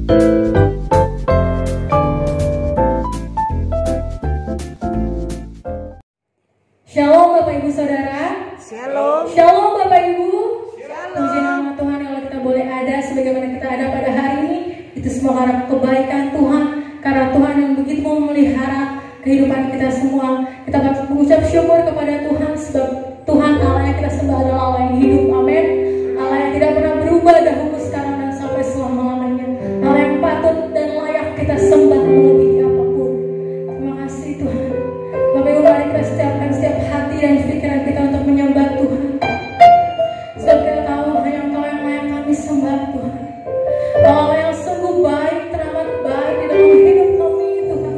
Shalom Bapak Ibu Saudara. Shalom. Shalom Bapak Ibu. Shalom. Puji nama Tuhan kalau kita boleh ada sebagaimana kita ada pada hari ini. Itu semua karena kebaikan Tuhan, karena Tuhan yang begitu memelihara kehidupan kita semua. Kita mengucap syukur kepada Tuhan sebab Tuhan Allah yang kita sembah adalah Allah yang hidup. Amin. Allah yang tidak pernah berubah dahulu, sekarang dan sampai selama-lamanya. Allah yang patut dan layak kita sembah melebihi apapun. Terima kasih Tuhan. Bapak Ibu, mari kita setiapkan setiap hati dan pikiran kita untuk menyembah Tuhan. Sebab kita tahu hanya Engkau yang layak kami sembah Tuhan. Allah yang sungguh baik, teramat baik di dalam hidup kami Tuhan.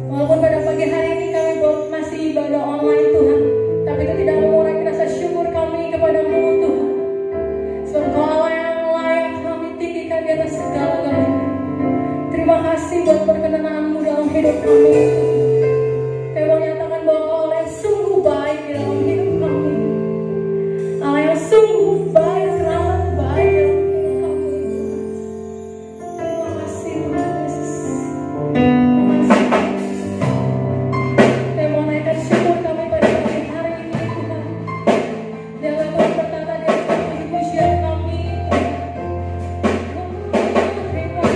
Walaupun pada pagi hari ini kami masih ibadah online Tuhan, tapi itu tidak mengurangi rasa syukur kami kepada-Mu Tuhan. Sebab Engkau Allah yang layak kami tinggikan di atas segala-galanya. Terima kasih buat perkenan-Mu dalam hidup kami. Kami mau nyatakan bahwa Engkau Allah yang sungguh baik di dalam hidup kami. Allah yang sungguh baik, teramat baik dalam hidup kami. Terima kasih Tuhan Yesus. Terima kasih. Kami mau naikkan syukur kami pada pagi hari ini Tuhan. Jangan Tuhan berkata di atas puji-pujian kami Tuhan. Terima kasih Tuhan.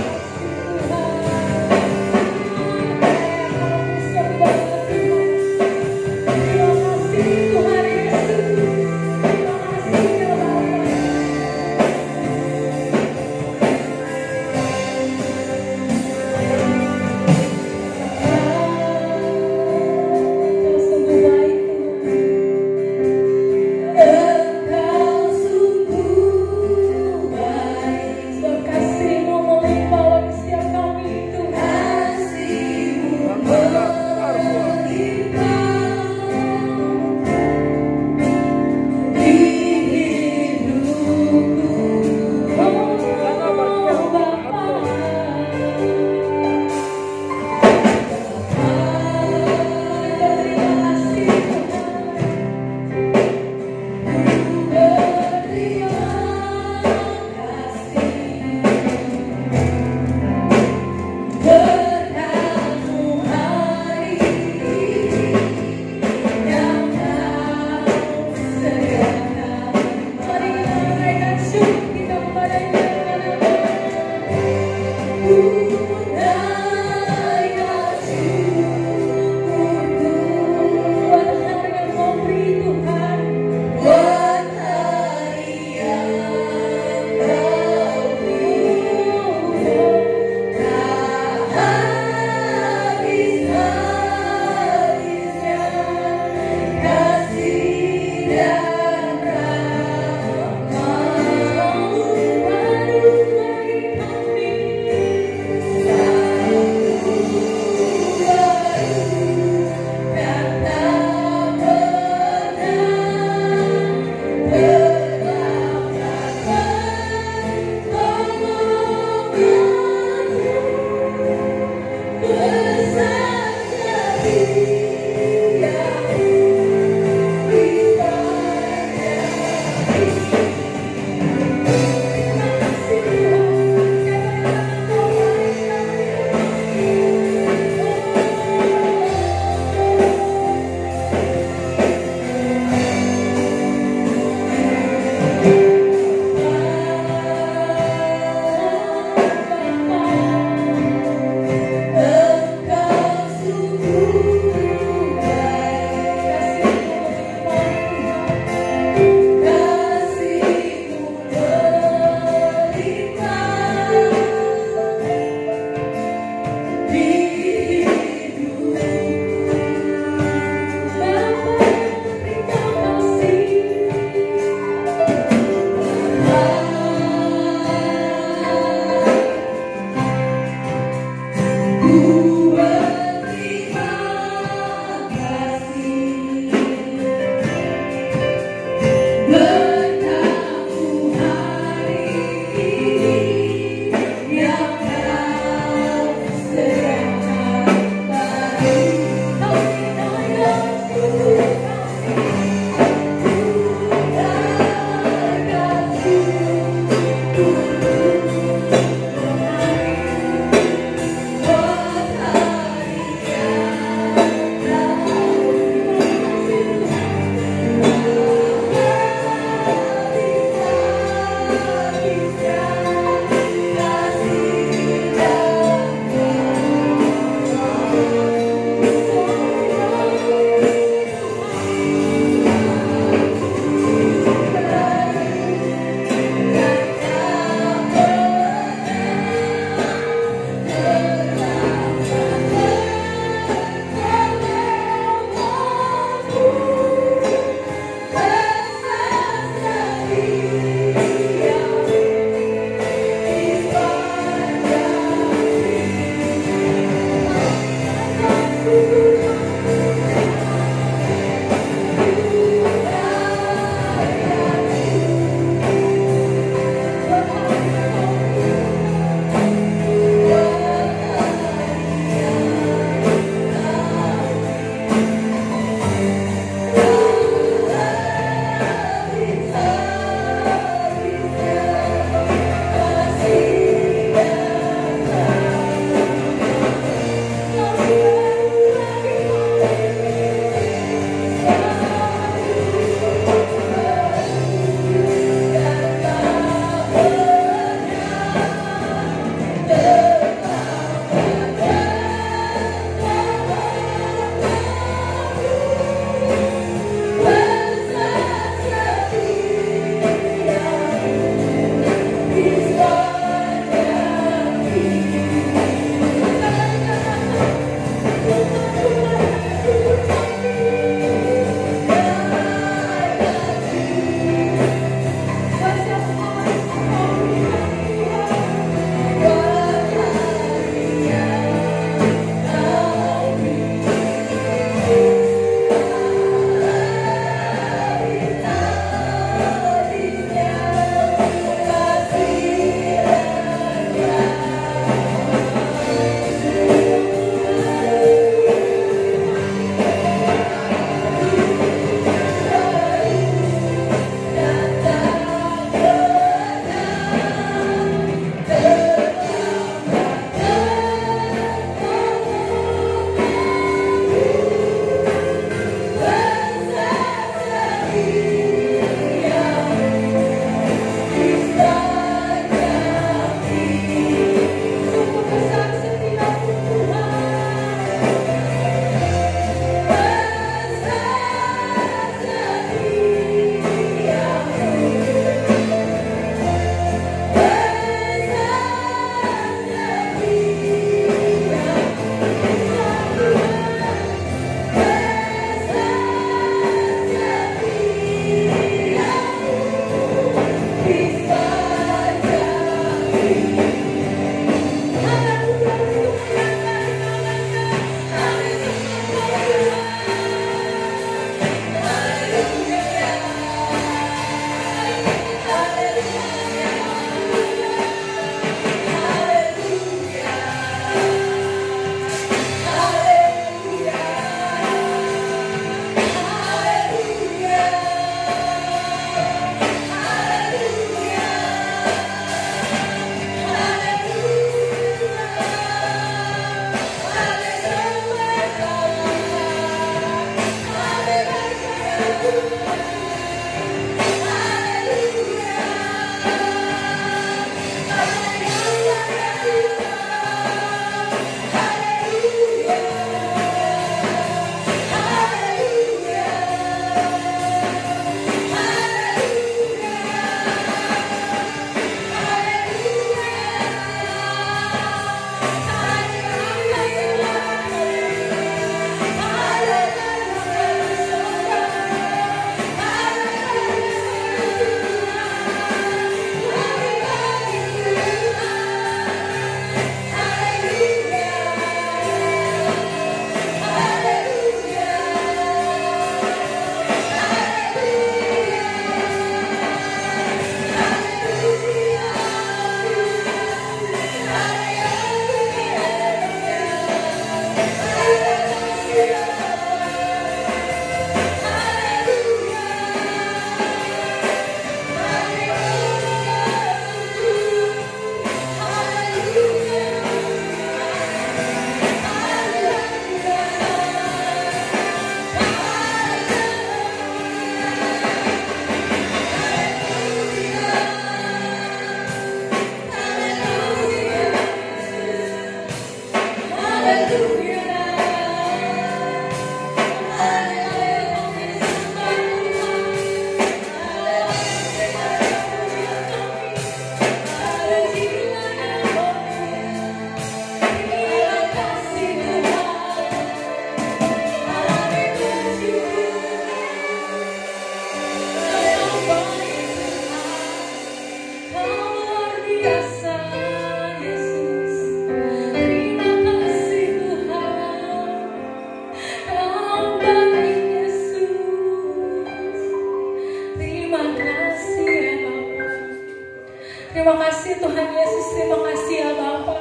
Terima kasih Tuhan Yesus, terima kasih ya Bapa.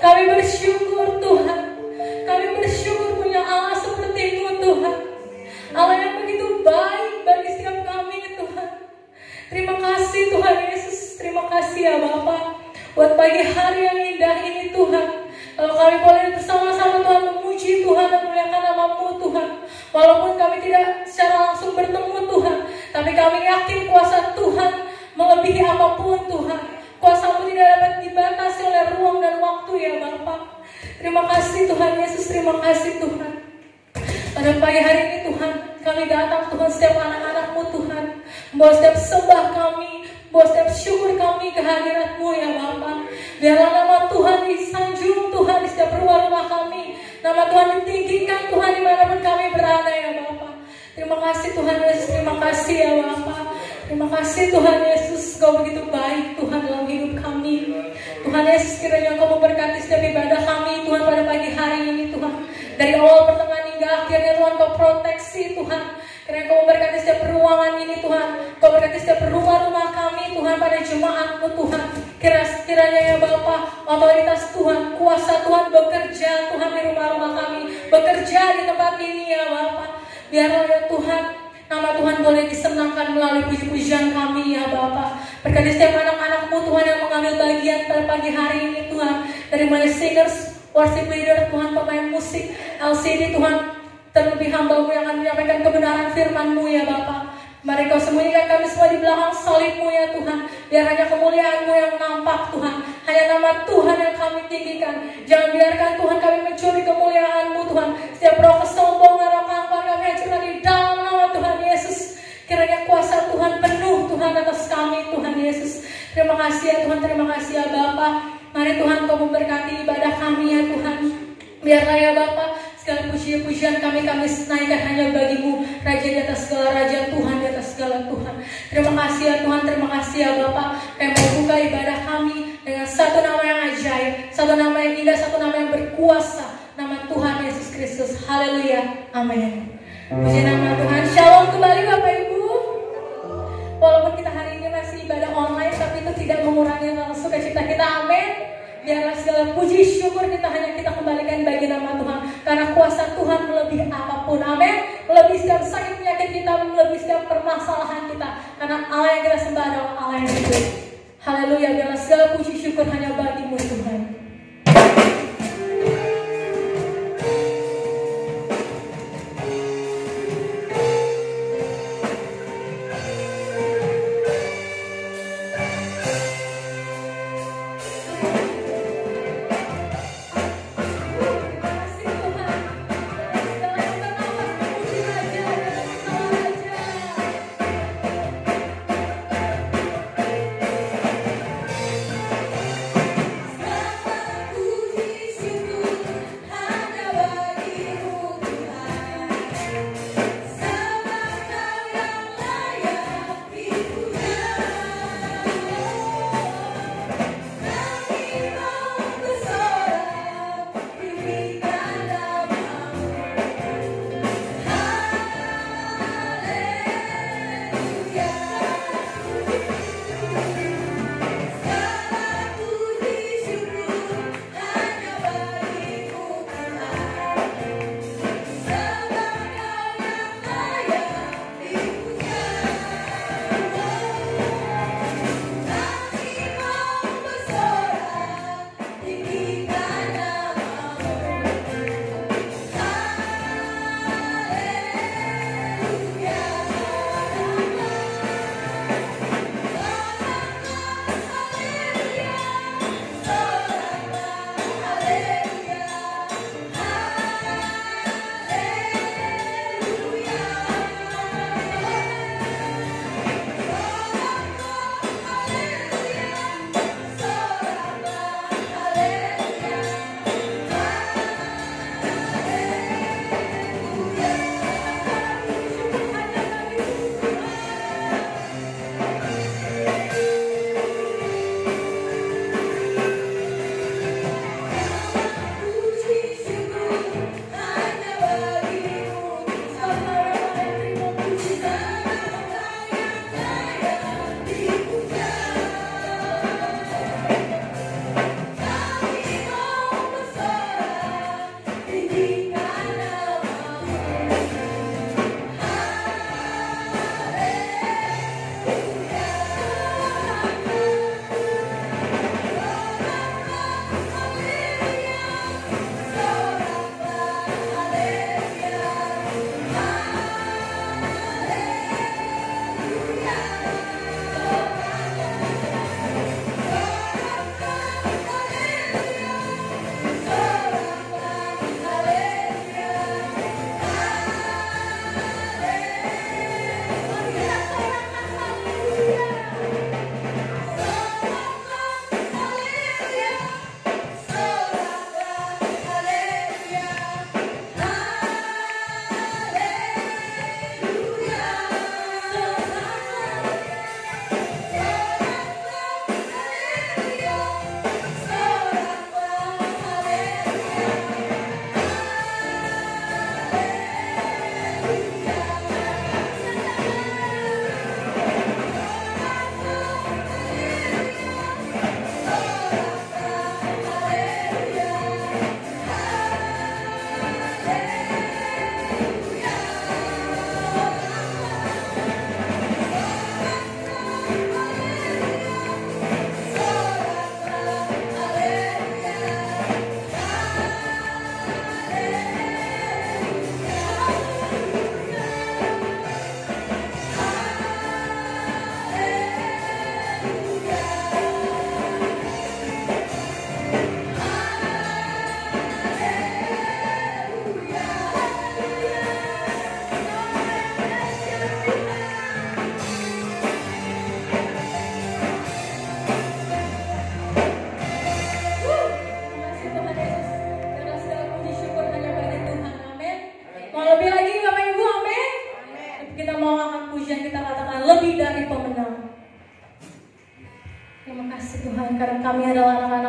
Kami bersyukur Tuhan, kami bersyukur punya Allah seperti-Mu Tuhan, Allah yang begitu baik bagi setiap kami Tuhan. Terima kasih Tuhan Yesus, terima kasih ya Bapa buat pagi hari yang indah ini Tuhan. Kalau kami boleh bersama-sama Tuhan memuji Tuhan dan memuliakan nama-Mu Tuhan, walaupun kami tidak secara langsung bertemu Tuhan, tapi kami yakin kuasa Tuhan melebihi apapun Tuhan. Kuasa-Mu tidak dapat dibatasi oleh ruang dan waktu ya Bapa. Terima kasih Tuhan Yesus, terima kasih Tuhan. Pada pagi hari ini Tuhan, kami datang Tuhan setiap anak-anak-Mu Tuhan, membawa setiap sembah kami, membawa setiap syukur kami ke hadirat-Mu ya Bapa. Biarlah nama Tuhan disanjung Tuhan di setiap rumah-rumah kami, nama Tuhan ditinggikan Tuhan dimanapun kami berada ya Bapa. Terima kasih Tuhan Yesus, terima kasih ya Bapa. Terima kasih Tuhan Yesus, Kau begitu baik Tuhan dalam hidup kami. Tuhan Yesus, kiranya Kau memberkati setiap ibadah kami Tuhan pada pagi hari ini Tuhan. Dari awal, pertengahan hingga akhirnya Tuhan Kau proteksi Tuhan. Kiranya Kau memberkati setiap ruangan ini Tuhan. Kau berkati setiap rumah-rumah kami Tuhan pada jemaat-Mu Tuhan. Kiranya ya Bapa, otoritas Tuhan, kuasa Tuhan bekerja Tuhan di rumah-rumah kami, bekerja di tempat ini ya Bapa. Biarlah ya Tuhan, nama Tuhan boleh disenangkan melalui puji-pujian kami ya Bapa. Berkati setiap anak-anak-Mu Tuhan yang mengambil bagian pada pagi hari ini Tuhan. Dari mulai singers, worship leader Tuhan, pemain musik, LCD Tuhan. Terlebih hamba-Mu yang akan menyampaikan kebenaran firman-Mu ya Bapa. Mari Kau sembunyikan kami semua di belakang salib-Mu ya Tuhan. Biar hanya kemuliaan-Mu yang nampak Tuhan. Hanya nama Tuhan yang kami tinggikan. Jangan biarkan Tuhan kami mencuri kemuliaan-Mu Tuhan. Setiap roh kesombongan, roh kamar kami hancurkan di dalam nama Tuhan Yesus. Kiranya kuasa Tuhan penuh Tuhan atas kami Tuhan Yesus. Terima kasih ya Tuhan, terima kasih ya Bapa. Mari Tuhan Kau memberkati ibadah kami ya Tuhan. Biarlah ya Bapa, segala puji-pujian kami naikkan hanya bagi-Mu, Raja di atas segala Raja, Tuhan di atas segala Tuhan. Terima kasih ya Tuhan, terima kasih ya Bapa. Kami mau buka ibadah kami dengan satu nama yang ajaib, satu nama yang indah, satu nama yang berkuasa, nama Tuhan Yesus Kristus. Haleluya, amin. Puji nama Tuhan. Shalom kembali Bapak Ibu. Walaupun kita hari ini masih ibadah online, tapi itu tidak mengurangi rasa sukacita kita. Amin. Biarlah segala puji syukur kita kembalikan bagi nama Tuhan, karena kuasa Tuhan melebihi apapun. Amin. Melebihi setiap sakit penyakit kita, melebihi setiap permasalahan kita, karena Allah yang kita sembah adalah Allah yang hidup. Haleluya. Biarlah segala puji syukur hanya bagimu Tuhan. Segala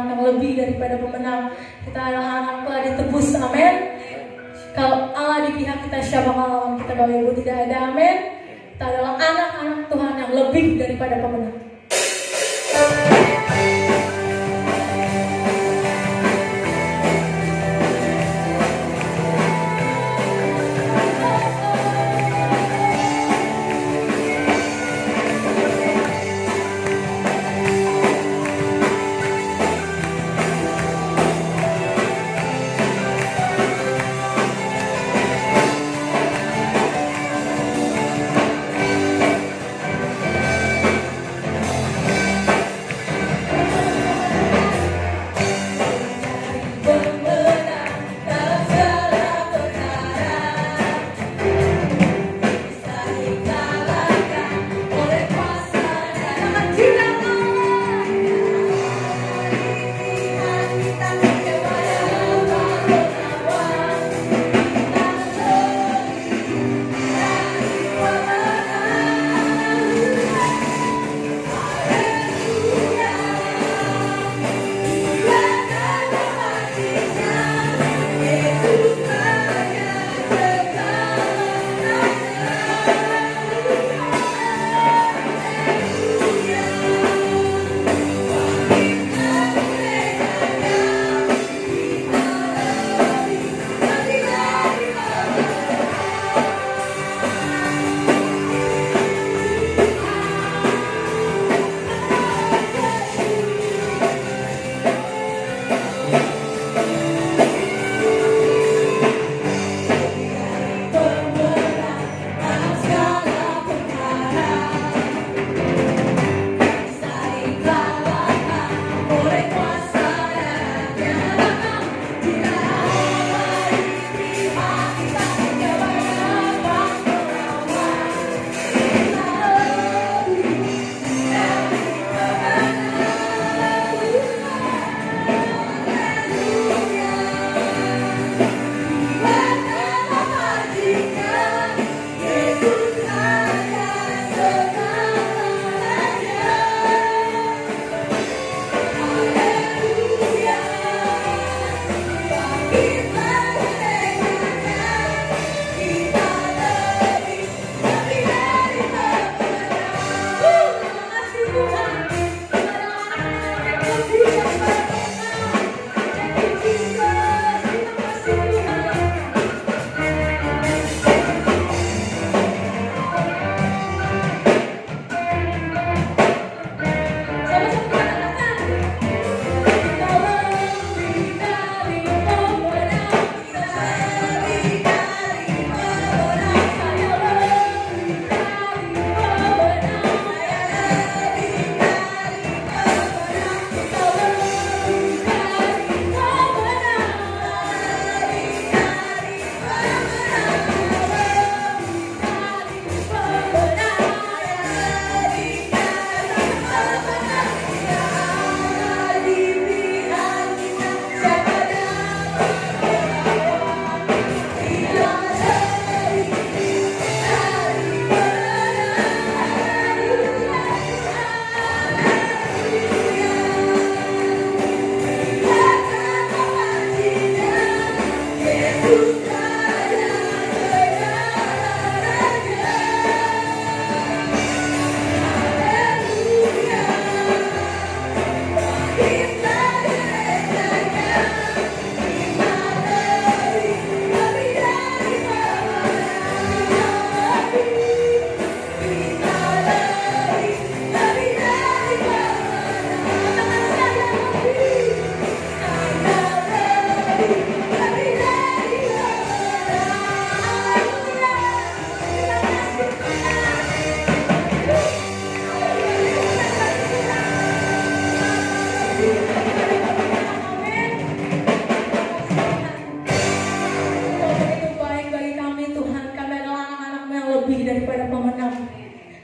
anak yang lebih daripada pemenang. Kita adalah anak telah ditebus, amin. Kalau Allah di pihak kita, siapa lawan kita Bapak Ibu? Tidak ada, amin. Kita adalah anak-anak Tuhan yang lebih daripada pemenang.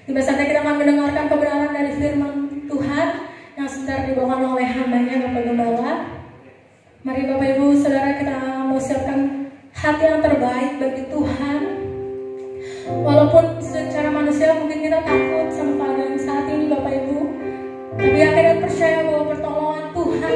Tiba saatnya kita akan mendengarkan kebenaran dari firman Tuhan yang sebentar dibawakan oleh hambanya Bapak Gembala. Mari Bapak Ibu Saudara, kita mau siapkan hati yang terbaik bagi Tuhan. Walaupun secara manusia mungkin kita takut sama keadaan saat ini Bapak Ibu, tapi akhirnya percaya bahwa pertolongan Tuhan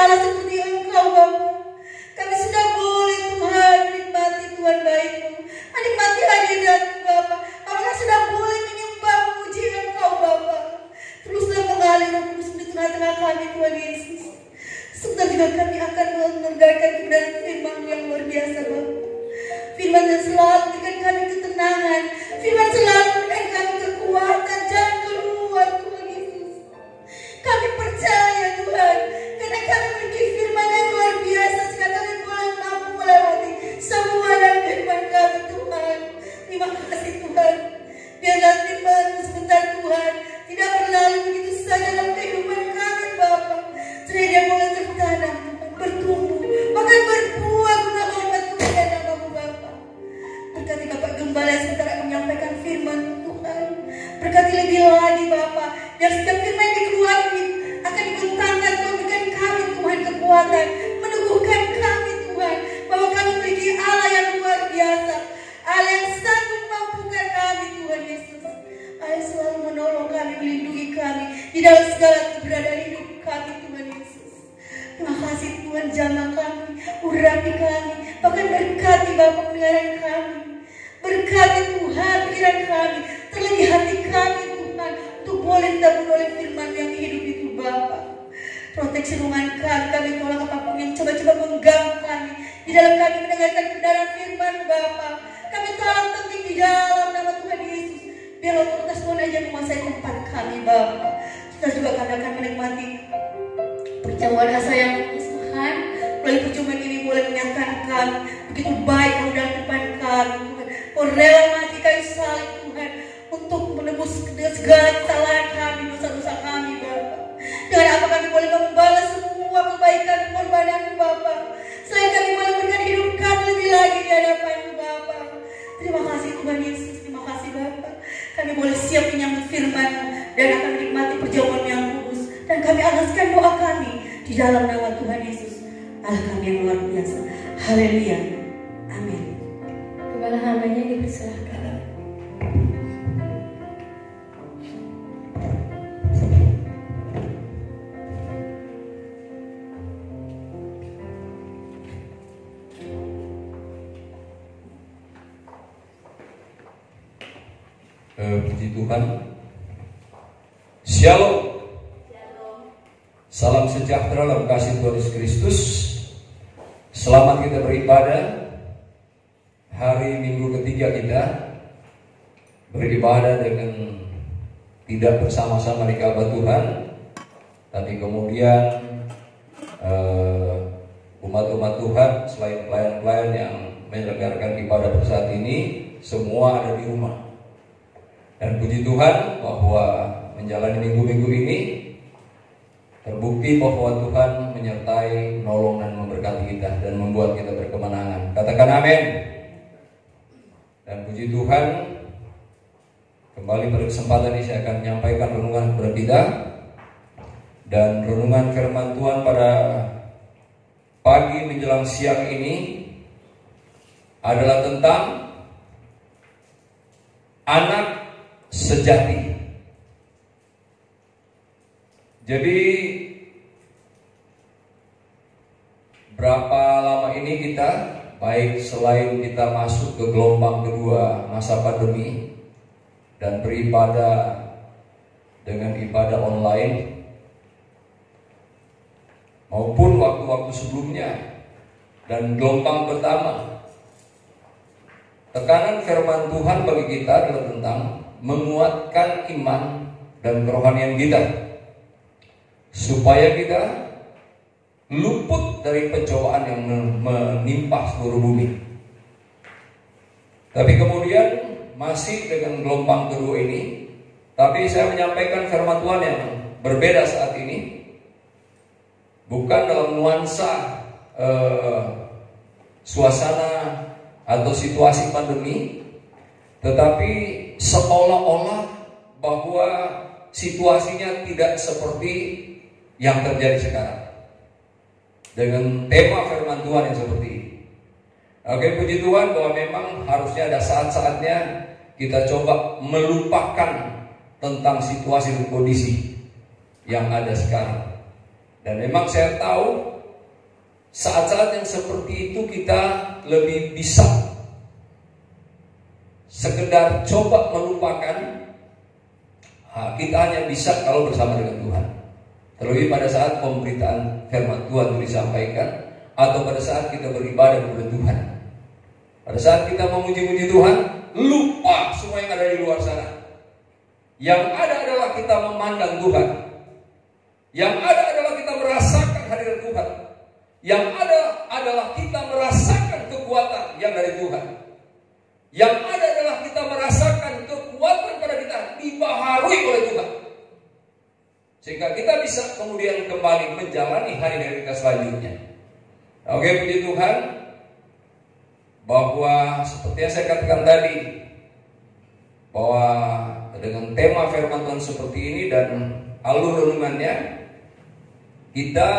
Allah seperti Engkau Bapa. Kami sudah boleh Tuhan menikmati Tuhan baik-Mu, menikmati hadirat-Mu Bapa. Apakah sudah boleh menyembah memuji Engkau Bapa. Teruslah mengalir Roh Kudus di tengah-tengah kami Tuhan Yesus. Sebentar juga kami akan mendengarkan kebenaran firman-Mu yang luar biasa Bapa. Firman yang selalu memberikan kami ketenangan, firman selalu memberikan kami kekuatan. Jangan keluar Tuhan Yesus. Kami percaya Tuhan, karena kami memiliki firman yang luar biasa, sehingga kami boleh mampu melewati semua dalam kehidupan kami Tuhan. Terima kasih Tuhan. Biarlah firman-Mu sebentar Tuhan tidak berlalu begitu saja dalam kehidupan kami Bapa. Supaya dia boleh tertanam, bertumbuh, bahkan berbuah guna hormat kemuliaan nama-Mu Bapa. Berkati Bapak Gembala yang sebentar akan menyampaikan firman-Mu Tuhan. Berkati lebih lagi Bapa, biar setiap firman yang dikeluarkan akan dibentangkan Tuhan, berikan kami Tuhan kekuatan, meneguhkan kami Tuhan, bahwa kami memiliki Allah yang luar biasa, Allah yang sanggup mampukan kami Tuhan Yesus. Allah selalu menolong kami, melindungi kami di dalam segala keberadaan hidup kami Tuhan Yesus. Terima kasih Tuhan, jamah kami, urapi kami, bahkan berkati Bapa pendengaran kami. Berkati Tuhan pikiran kami, terlebih hati kami Tuhan, untuk boleh ditabur oleh firman yang hidup itu Bapa. Proteksi rumah kami tolak apapun yang coba-coba mengganggu kami di dalam kami mendengarkan kebenaran firman Bapa. Kami tolak penting di dalam nama Tuhan Yesus. Biar otoritas Tuhan aja menguasai tempat kami Bapa. Kita juga kami akan menikmati perjamuan asa yang Tuhan. Melalui perjumpaan ini boleh menyatakan kami begitu baik Kau dalam depan kami Tuhan. Kau rela mati kayu salib Tuhan, untuk menebus segala kesalahan kami, dosa-dosa kami Bapa. Dengan apa kami boleh membalas semua kebaikan pengorbanan-Mu Bapa. Selain kami boleh memberikan hidup kami lebih lagi di hadapan-Mu Bapa. Terima kasih Tuhan Yesus, terima kasih Bapa. Kami boleh siap menyambut firman-Mu dan akan menikmati perjamuan yang kudus. Dan kami alaskan doa kami di dalam nama Tuhan Yesus, Allah kami yang luar biasa. Haleluya. Amin. Kepala hambanya dipersilahkan. Puji Tuhan. Shalom. Salam sejahtera dalam kasih Tuhan Yesus Kristus. Selamat kita beribadah. Hari Minggu ketiga kita beribadah dengan tidak bersama-sama di Ka'bah Tuhan, tapi kemudian umat-umat Tuhan selain pelayan-pelayan yang menyelenggarakan ibadah pada saat ini, semua ada di rumah. Dan puji Tuhan bahwa menjalani minggu-minggu ini terbukti bahwa Tuhan menyertai, menolong dan memberkati kita dan membuat kita berkemenangan. Katakan amin. Dan puji Tuhan, kembali pada kesempatan ini saya akan menyampaikan renungan kepada kita. Dan renungan firman Tuhan pada pagi menjelang siang ini adalah tentang anak sejati. Jadi berapa lama ini kita, baik selain kita masuk ke gelombang kedua masa pandemi dan beribadah dengan ibadah online, maupun waktu-waktu sebelumnya dan gelombang pertama, tekanan firman Tuhan bagi kita adalah tentang menguatkan iman dan kerohanian kita, supaya kita luput dari pencobaan yang menimpa seluruh bumi. Tapi kemudian masih dengan gelombang kedua ini, tapi saya menyampaikan firman Tuhan yang berbeda saat ini, bukan dalam nuansa suasana atau situasi pandemi, tetapi seolah-olah bahwa situasinya tidak seperti yang terjadi sekarang, dengan tema firman Tuhan yang seperti ini. Oke, puji Tuhan bahwa memang harusnya ada saat-saatnya kita coba melupakan tentang situasi dan kondisi yang ada sekarang. Dan memang saya tahu saat-saat yang seperti itu kita lebih bisa sekedar coba melupakan. Kita hanya bisa kalau bersama dengan Tuhan. Terlebih pada saat pemberitaan firman Tuhan itu disampaikan, atau pada saat kita beribadah kepada Tuhan. Pada saat kita memuji-muji Tuhan, lupa semua yang ada di luar sana. Yang ada adalah kita memandang Tuhan. Yang ada adalah kita merasakan hadirat Tuhan. Yang ada adalah kita merasakan kekuatan yang dari Tuhan. Yang ada adalah kita merasakan kekuatan pada kita dibaharui oleh Tuhan. Sehingga kita bisa kemudian kembali menjalani hari-hari kita selanjutnya. Oke, puji Tuhan, bahwa seperti yang saya katakan tadi, bahwa dengan tema firman Tuhan seperti ini dan alur renungannya, kita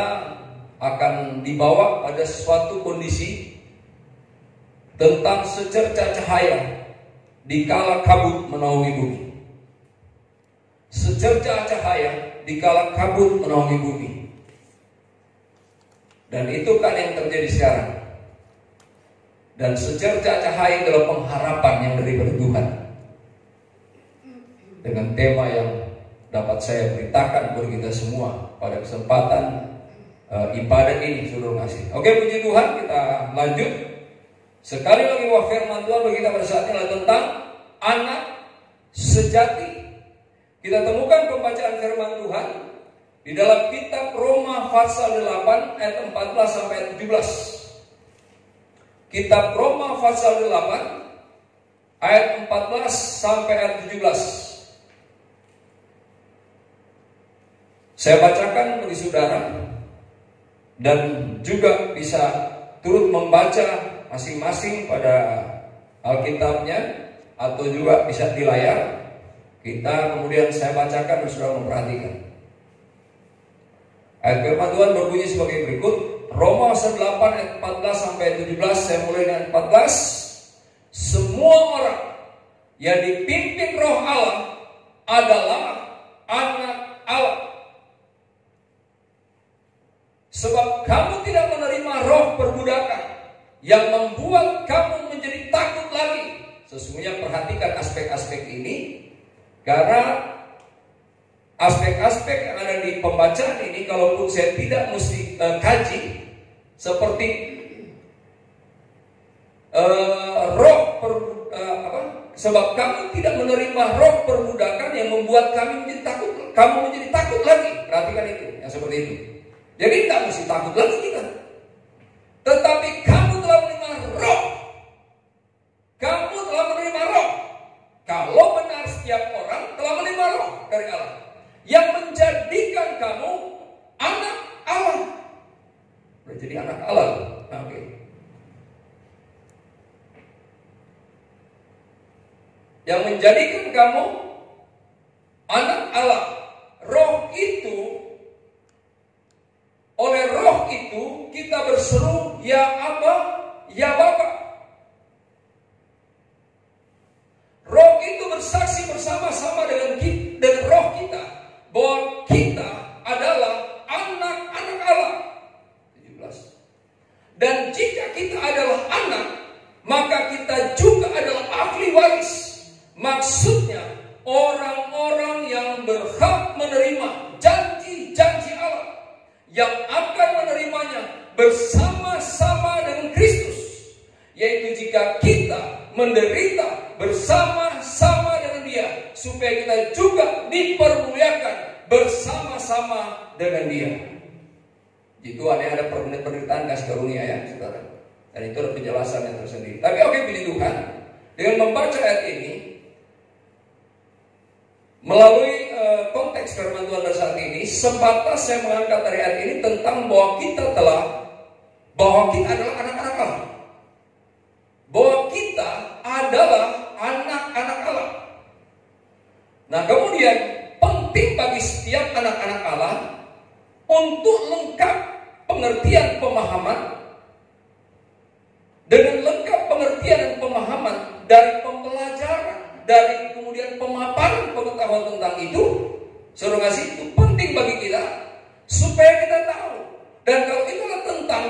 akan dibawa pada suatu kondisi tentang secerca cahaya di kala kabut menaungi bumi. Secerca cahaya di kala kabut menaungi bumi. Dan itu kan yang terjadi sekarang. Dan secerca cahaya adalah pengharapan yang daripada Tuhan. Dengan tema yang dapat saya beritakan kepada kita semua pada kesempatan ibadah ini, saudara kasih. Oke, puji Tuhan, kita lanjut. Sekali lagi bahwa firman Tuhan bagi kita pada saat ini adalah tentang anak sejati. Kita temukan pembacaan firman Tuhan di dalam kitab Roma pasal 8 ayat 14 sampai ayat 17. Kitab Roma pasal 8 ayat 14 sampai ayat 17. Saya bacakan bagi saudara dan juga bisa turut membaca masing-masing pada Alkitabnya atau juga bisa di layar. Kita kemudian saya bacakan dan saudara memperhatikan. Ayat firman Tuhan berbunyi sebagai berikut. Roma 8 ayat 14 sampai 17. Saya mulai dengan 14. Semua orang yang dipimpin Roh Allah adalah anak Allah. Sebab kamu tidak menerima roh perbudakan yang membuat kamu menjadi takut lagi. Sesungguhnya perhatikan aspek-aspek ini, karena aspek-aspek yang ada di pembacaan ini, kalaupun saya tidak mesti kaji, seperti sebab kamu tidak menerima roh perbudakan yang membuat kamu menjadi takut lagi. Perhatikan itu, yang seperti itu. Jadi tidak mesti takut lagi kita, tetapi kamu telah menerima roh. Kamu telah menerima roh. Kalau benar setiap orang telah menerima roh dari Allah yang menjadikan kamu anak Allah. Menjadi anak Allah. Oke. Yang menjadikan kamu anak Allah. Roh itu, oleh roh itu kita berseru, ya Aba, ya Bapa. Roh itu bersaksi bersama-sama dengan roh kita bahwa kita adalah anak-anak Allah. 17. Dan jika kita adalah anak, maka kita juga adalah ahli waris. Maksudnya orang-orang yang berhak menerima janji-janji Allah, yang akan menerimanya bersama-sama dengan Kristus, yaitu jika kita menderita bersama-sama dengan Dia, supaya kita juga dipermuliakan bersama-sama dengan Dia. Itu ada penderitaan kasih karunia ya, saudara. Dan itu ada penjelasan yang tersendiri. Tapi oke, puji Tuhan, dengan membaca ayat ini melalui konteks firman Tuhan pada saat ini, sebatas saya mengangkat dari ayat ini tentang bahwa kita adalah anak-anak Allah. Bahwa kita adalah anak-anak Allah. Nah, kemudian penting bagi setiap anak-anak Allah untuk lengkap pengertian pemahaman, dengan lengkap pengertian dan pemahaman dari pembelajaran, dari kemudian pemaparan pengetahuan tentang itu, saudara kasih, itu penting bagi kita supaya kita tahu. Dan kalau itulah tentang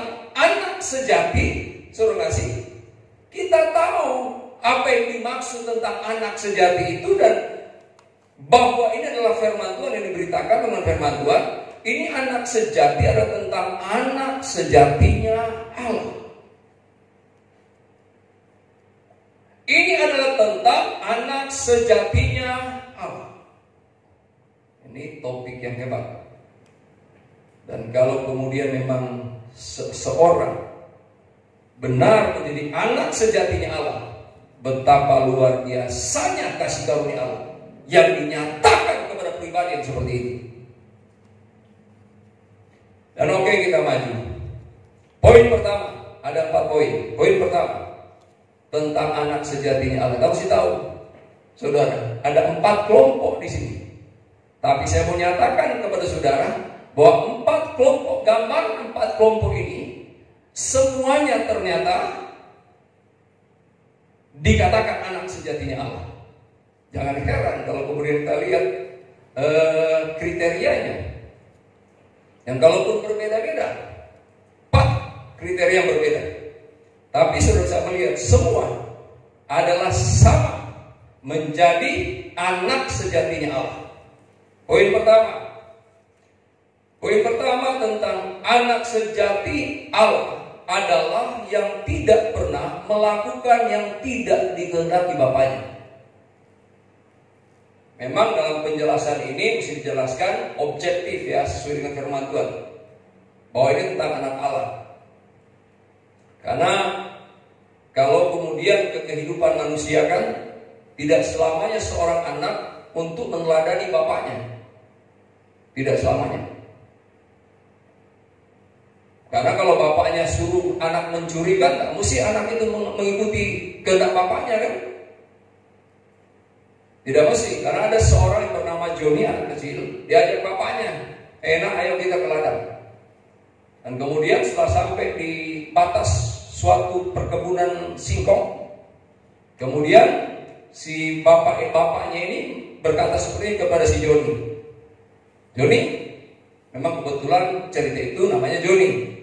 sejati, saudara kasih, kita tahu apa yang dimaksud tentang anak sejati itu, dan bahwa ini adalah firman Tuhan yang diberitakan dengan firman Tuhan. Ini anak sejati adalah tentang anak sejatinya Allah. Ini adalah tentang anak sejatinya Allah. Ini topik yang hebat. Dan kalau kemudian memang seorang benar menjadi anak sejatinya Allah, betapa luar biasanya kasih karunia Allah yang dinyatakan kepada pribadi yang seperti ini. Dan oke, kita maju. Poin pertama, ada 4 poin. Poin pertama tentang anak sejatinya Allah. Kamu sih tahu, saudara, ada 4 kelompok di sini. Tapi saya mau nyatakan kepada saudara bahwa 4 kelompok, gambar 4 kelompok ini semuanya ternyata dikatakan anak sejatinya Allah. Jangan heran kalau kemudian kita lihat kriterianya. Yang kalaupun berbeda-beda, 4 kriteria yang berbeda. Tapi saudara bisa melihat semua adalah sama menjadi anak sejatinya Allah. Poin pertama tentang anak sejati Allah adalah yang tidak pernah melakukan yang tidak dikehendaki bapaknya. Memang dalam penjelasan ini mesti dijelaskan objektif ya, sesuai dengan firman Tuhan, bahwa ini tentang anak Allah. Karena kalau kemudian ke kehidupan manusia kan tidak selamanya seorang anak untuk meneladani bapaknya. Tidak selamanya. Karena kalau bapaknya suruh anak mencuri kan, mesti anak itu mengikuti kehendak bapaknya kan? Tidak mesti. Karena ada seorang yang bernama Joni, anak kecil, diajak bapaknya, enak ayo kita ke ladang. Dan kemudian setelah sampai di batas suatu perkebunan singkong, kemudian si bapaknya ini berkata seperti ini kepada si Joni. Joni, memang kebetulan cerita itu namanya Joni.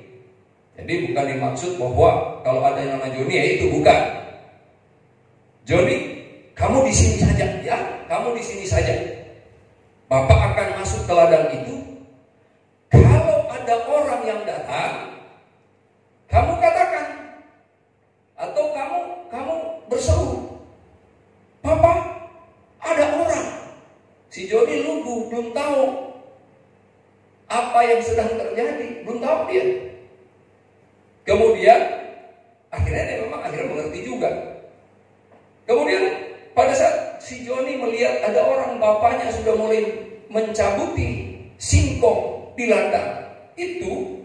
Jadi bukan dimaksud bahwa kalau ada yang namanya Joni ya itu bukan. Joni, kamu di sini saja ya, kamu di sini saja. Bapak akan masuk ke ladang itu. Kalau ada orang yang datang, kamu katakan, atau kamu berseru, Papa, ada orang. Si Joni lugu, belum tahu apa yang sedang terjadi, belum tahu dia. Kemudian akhirnya dia memang mengerti juga. Kemudian pada saat si Joni melihat ada orang, bapaknya sudah mulai mencabuti singkong di ladang itu,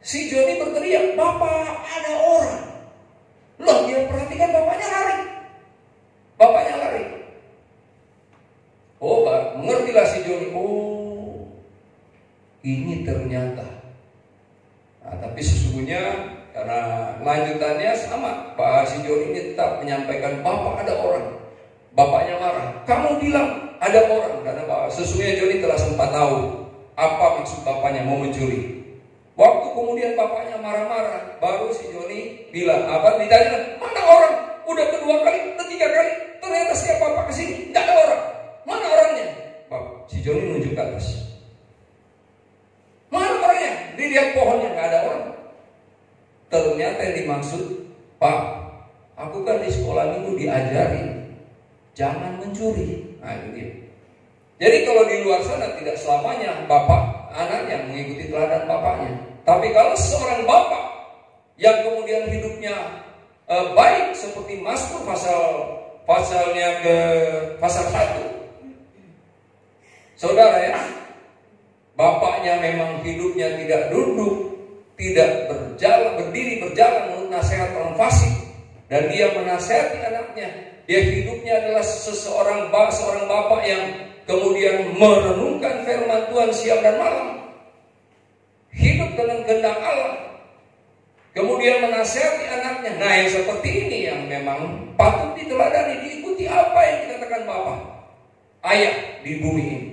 si Joni berteriak, Bapak, ada orang. Loh, dia perhatikan bapaknya lari. Bapaknya lari. Oh, mengertilah si Joni. Oh, ini ternyata. Nah, tapi sesungguhnya karena lanjutannya sama, Pak si Joni ini tetap menyampaikan, Bapak ada orang. Bapaknya marah. Kamu bilang ada orang. Karena sesungguhnya Joni telah sempat tahu apa maksud bapaknya mau mencuri. Waktu kemudian bapaknya marah-marah, baru si Joni bilang, apa ditanya, mana orang? Udah kedua kali, ketiga kali, ternyata setiap bapak kesini nggak ada orang. Mana orangnya? Si Joni nunjuk ke atas. Mana orangnya? Dilihat pohonnya nggak ada orang. Ternyata yang dimaksud, Pak, aku kan di sekolah minggu diajarin jangan mencuri. Nah itu dia. Jadi kalau di luar sana tidak selamanya bapak anaknya mengikuti teladan bapaknya. Tapi kalau seorang bapak yang kemudian hidupnya baik seperti Mazmur pasalnya ke pasal 1. Saudara ya, bapaknya memang hidupnya tidak duduk, tidak berdiri berjalan menurut nasihat orang fasik, dan dia menasihati anaknya. Dia hidupnya adalah seorang bapak yang kemudian merenungkan firman Tuhan siang dan malam, hidup dengan kehendak Allah, kemudian menasihati anaknya. Nah, yang seperti ini yang memang patut diteladani, diikuti apa yang dikatakan bapak, ayah di bumi ini.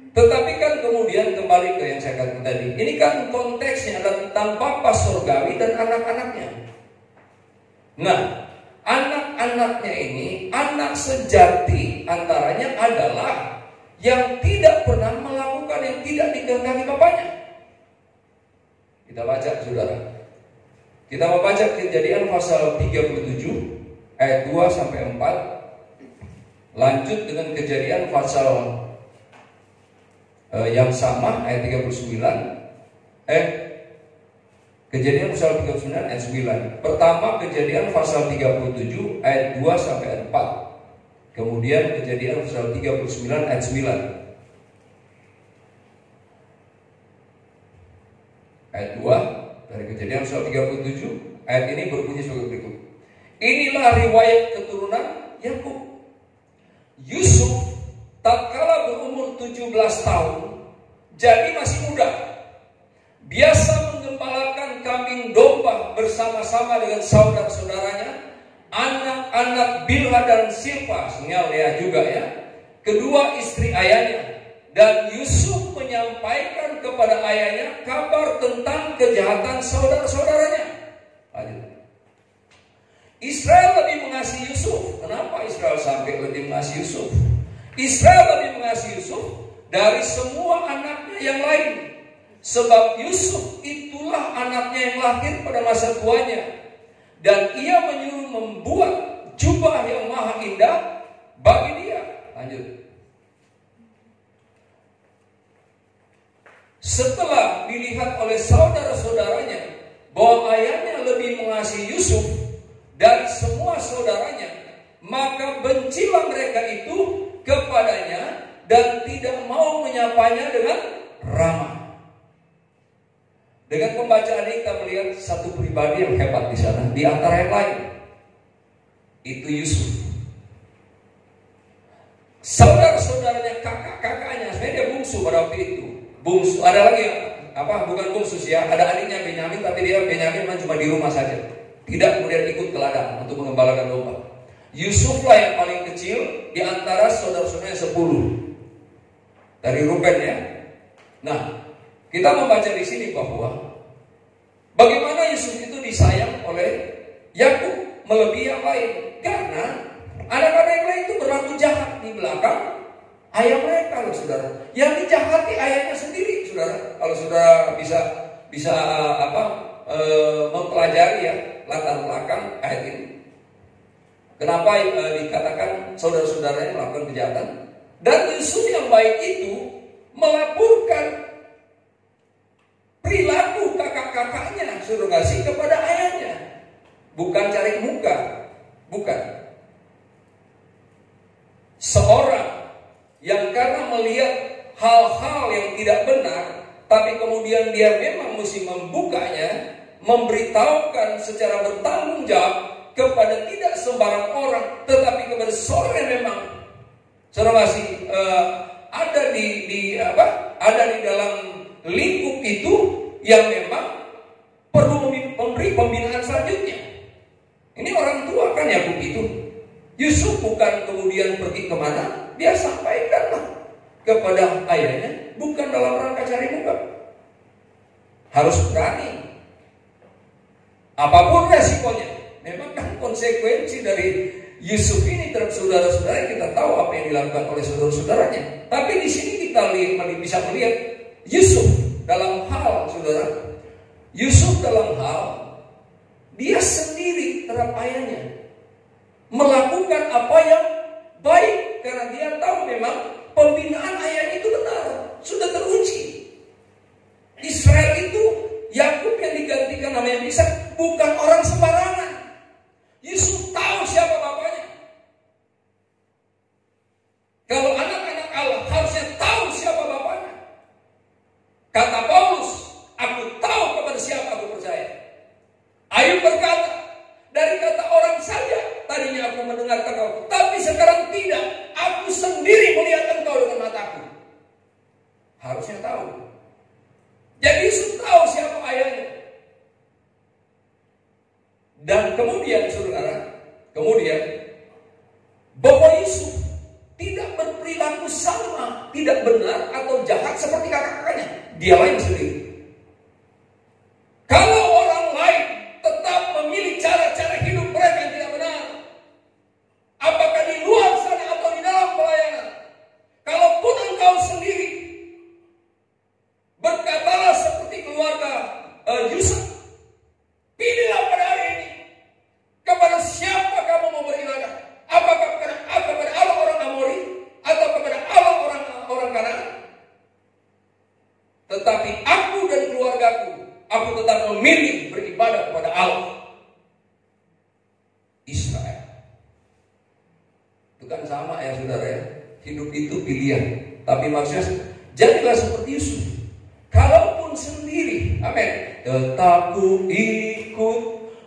Tetapi kan kemudian kembali ke yang saya katakan tadi, ini kan konteksnya adalah tentang Bapa Surgawi dan anak-anaknya. Nah, anak-anaknya ini, anak sejati antaranya adalah yang tidak pernah melakukan yang tidak dikehendaki bapaknya. Kita baca, saudara. Kita membaca Kejadian pasal 37 ayat 2 sampai 4. Lanjut dengan Kejadian pasal yang sama ayat 39. Kejadian pasal 39 ayat 9. Pertama Kejadian pasal 37 ayat 2 sampai 4. Kemudian Kejadian pasal 39 ayat 9. Ayat 2 dari Kejadian pasal 37 ayat ini berbunyi sebagai berikut. Inilah riwayat keturunan Yakub. Yusuf tatkala berumur 17 tahun, jadi masih muda, biasa menggembalakan kambing domba bersama-sama dengan saudara-saudaranya, anak-anak Bilha dan Silpa, sengal Lea juga ya, kedua istri ayahnya. Dan Yusuf menyampaikan kepada ayahnya kabar tentang kejahatan saudara-saudaranya. Lanjut. Israel lebih mengasihi Yusuf. Kenapa Israel sampai lebih mengasihi Yusuf? Israel lebih mengasihi Yusuf dari semua anaknya yang lain. Sebab Yusuf itulah anaknya yang lahir pada masa tuanya. Dan ia menyuruh membuat jubah yang maha indah bagi dia. Lanjut. Setelah dilihat oleh saudara-saudaranya bahwa ayahnya lebih mengasihi Yusuf dari semua saudaranya, maka bencilah mereka itu kepadanya dan tidak mau menyapanya dengan ramah. Dengan pembacaan ini kita melihat satu pribadi yang hebat di sana di antara yang lain. Itu Yusuf. Saudara-saudaranya, kakak-kakaknya, sebenarnya dia bungsu pada waktu itu. Bungsu, ada lagi bukan bungsu ya, ada adiknya Benyamin, tapi dia Benyamin cuma di rumah saja, tidak kemudian ikut ke ladang untuk mengembalakan domba. Yusuflah yang paling kecil di antara saudara-saudaranya 10 dari Ruben ya. Nah, kita membaca di sini bahwa bagaimana Yusuf itu disayang oleh Yakub melebihi yang lain, karena anak-anak yang lain itu berlaku jahat di belakang ayah mereka loh, saudara. Yang dijahati ayahnya sendiri, saudara. Kalau saudara bisa mempelajari ya latar belakang ayat ini. Kenapa dikatakan saudara-saudaranya melakukan kejahatan? Dan Yusuf yang baik itu melaporkan perilaku kakak-kakaknya, surgasi, kepada ayahnya. Bukan cari muka, bukan. Seorang yang karena melihat hal-hal yang tidak benar, tapi kemudian dia memang mesti membukanya, memberitahukan secara bertanggung jawab kepada tidak sembarang orang, tetapi kepada seorang yang memang ada di dalam lingkup itu yang memang perlu memberi pembinaan selanjutnya. Ini orang tua kan Yakub itu. Yusuf bukan kemudian pergi kemana, dia sampaikanlah kepada ayahnya, bukan dalam rangka cari muka. Harus berani. Apapun resikonya. Memang kan konsekuensi dari Yusuf ini terhadap saudara-saudara, kita tahu apa yang dilakukan oleh saudara-saudaranya. Tapi di sini kita bisa melihat Yusuf dalam hal, saudara. Yusuf dalam hal dia sendiri terhadap ayahnya melakukan apa yang baik, karena dia tahu memang pembinaan ayah itu benar, sudah teruji. Israel itu, Yakub yang digantikan namanya bisa, bukan orang sembarangan. Yusuf tahu siapa bapaknya. Kalau anak-anak Allah harusnya tahu siapa bapaknya. Kata Paulus, aku tahu kepada siapa aku percaya. Ayub berkata, dari kata orang saja tadinya aku mendengar engkau, tapi sekarang tidak. Aku sendiri melihat engkau dengan mataku. Harusnya tahu. Jadi Yusuf tahu siapa ayahnya. Dan kemudian saudara, bahwa Yusuf tidak berperilaku sama, tidak benar atau dia lain sendiri. Kalau orang lain tetap memilih cara-cara hidup mereka yang tidak benar, apakah di luar sana atau di dalam pelayanan, kalaupun engkau sendiri berkatalah seperti keluarga Yusuf, pilihlah pada hari ini kepada siapa kamu mau beribadah, apakah kepada Allah orang Amori atau kepada Allah orang Kanaan. Tetapi aku dan keluargaku, aku tetap memilih beribadah kepada Allah Israel. Itu kan sama ya saudara ya. Hidup itu pilihan. Tapi maksudnya jadilah seperti Yusuf. Kalaupun sendiri, amin, tetap ku ikut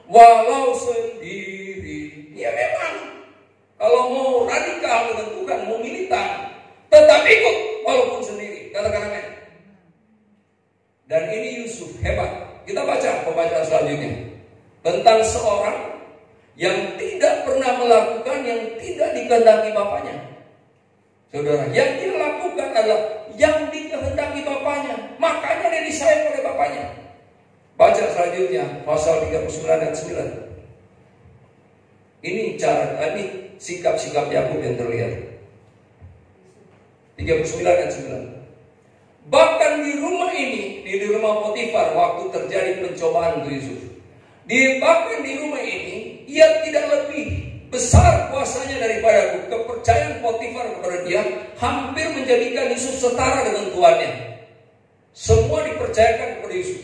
walau sendiri. Ya memang, kalau mau radikal dengan Tuhan, mau militan, tetap ikut walaupun sendiri. Katakan amin. Dan ini Yusuf hebat. Kita baca pembacaan selanjutnya tentang seorang yang tidak pernah melakukan yang tidak dikehendaki bapaknya. Saudara, yang dia lakukan adalah yang dikehendaki bapaknya. Makanya dia disayang oleh bapaknya. Baca selanjutnya pasal 39 dan 9. Ini sikap-sikap Yakub yang terlihat. 39 dan 9. Bahkan di rumah ini, di rumah Potifar, waktu terjadi pencobaan untuk Yusuf, bahkan di rumah ini, ia tidak lebih besar kuasanya daripadaku. Kepercayaan Potifar kepada dia hampir menjadikan Yusuf setara dengan tuannya. Semua dipercayakan kepada Yusuf,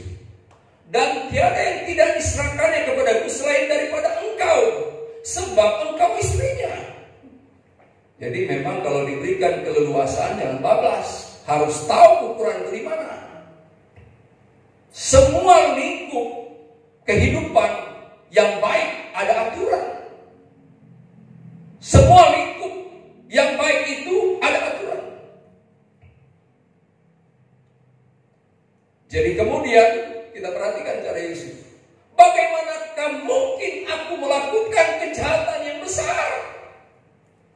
dan tiada yang tidak diserahkannya kepadaku selain daripada engkau, sebab engkau istrinya. Jadi memang kalau diberikan keleluasaan jangan bablas. Harus tahu ukuran dari mana. Semua lingkup kehidupan yang baik ada aturan. Semua lingkup yang baik itu ada aturan. Jadi kemudian kita perhatikan cara Yusuf. Bagaimanakah mungkin aku melakukan kejahatan yang besar?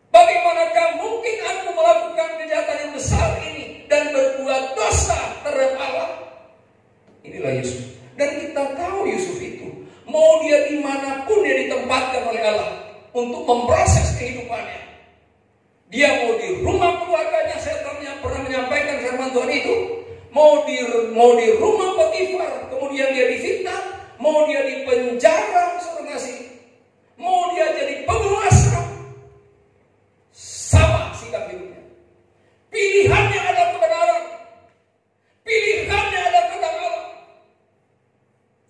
Bagaimanakah mungkin aku melakukan kejahatan yang besar ini dan berbuat dosa terhadap Allah? Inilah Yusuf. Dan kita tahu Yusuf itu, mau dia dimanapun dia ditempatkan oleh Allah untuk memproses kehidupannya. Dia mau di rumah keluarganya, saya pernah menyampaikan firman Tuhan itu. Mau di rumah Potifar, kemudian dia difitnah. Mau dia di penjara, saudara kasih. Mau dia jadi penguasa. Sama sikap hidupnya. Pilihannya adalah kebenaran. Pilihannya adalah kehendak Allah.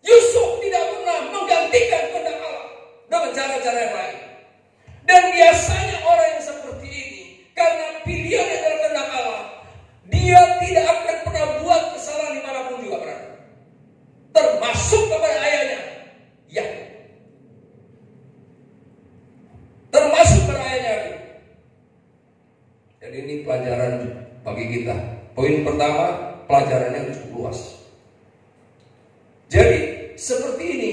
Yusuf tidak pernah menggantikan kehendak Allah dengan cara-cara yang lain. Dan biasanya orang yang seperti ini, karena pilihannya adalah kehendak Allah, dia tidak akan pernah buat kesalahan dimanapun juga berada. Termasuk kepada ayahnya. Ya. Termasuk kepada ayahnya. Jadi ini pelajaran bagi kita. Poin pertama, pelajarannya cukup luas. Jadi seperti ini,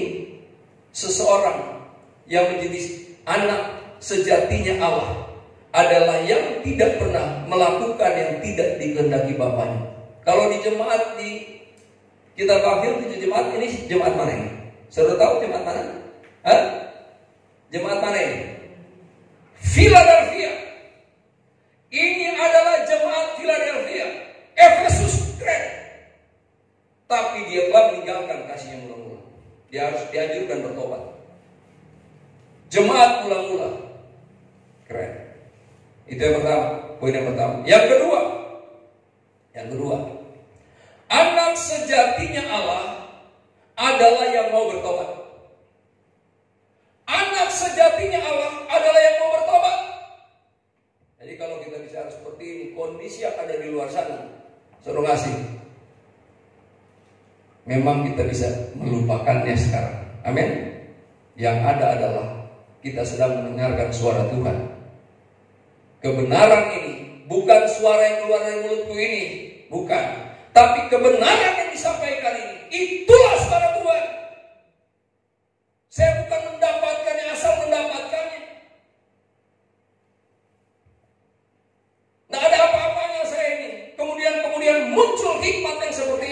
seseorang yang menjadi anak sejatinya Allah adalah yang tidak pernah melakukan yang tidak dikehendaki bapaknya. Kalau di jemaat di kita panggil di jemaat ini, jemaat mana ini? Saudara tahu jemaat mana? Hah? Jemaat mana ini? Philadelphia. Ini adalah jemaat Philadelphia. Efesus keren. Tapi dia telah meninggalkan kasih yang mula-mula. Dia harus dianjurkan bertobat. Jemaat mula-mula. Keren. Itu yang pertama. Poin yang pertama. Yang kedua. Anak sejatinya Allah adalah yang mau bertobat. Anak sejatinya Allah adalah yang mau bertobat. Jadi kalau kita bicara seperti ini, kondisi yang ada di luar sana, saudara kasih, memang kita bisa melupakannya sekarang. Amin. Yang ada adalah kita sedang mendengarkan suara Tuhan. Kebenaran ini bukan suara yang keluar dari mulutku ini, bukan. Tapi kebenaran yang disampaikan ini, itulah suara Tuhan. Saya bukan mendapatkannya asal mendapatkannya. Nah ada apa-apanya saya ini. Kemudian muncul hikmat yang seperti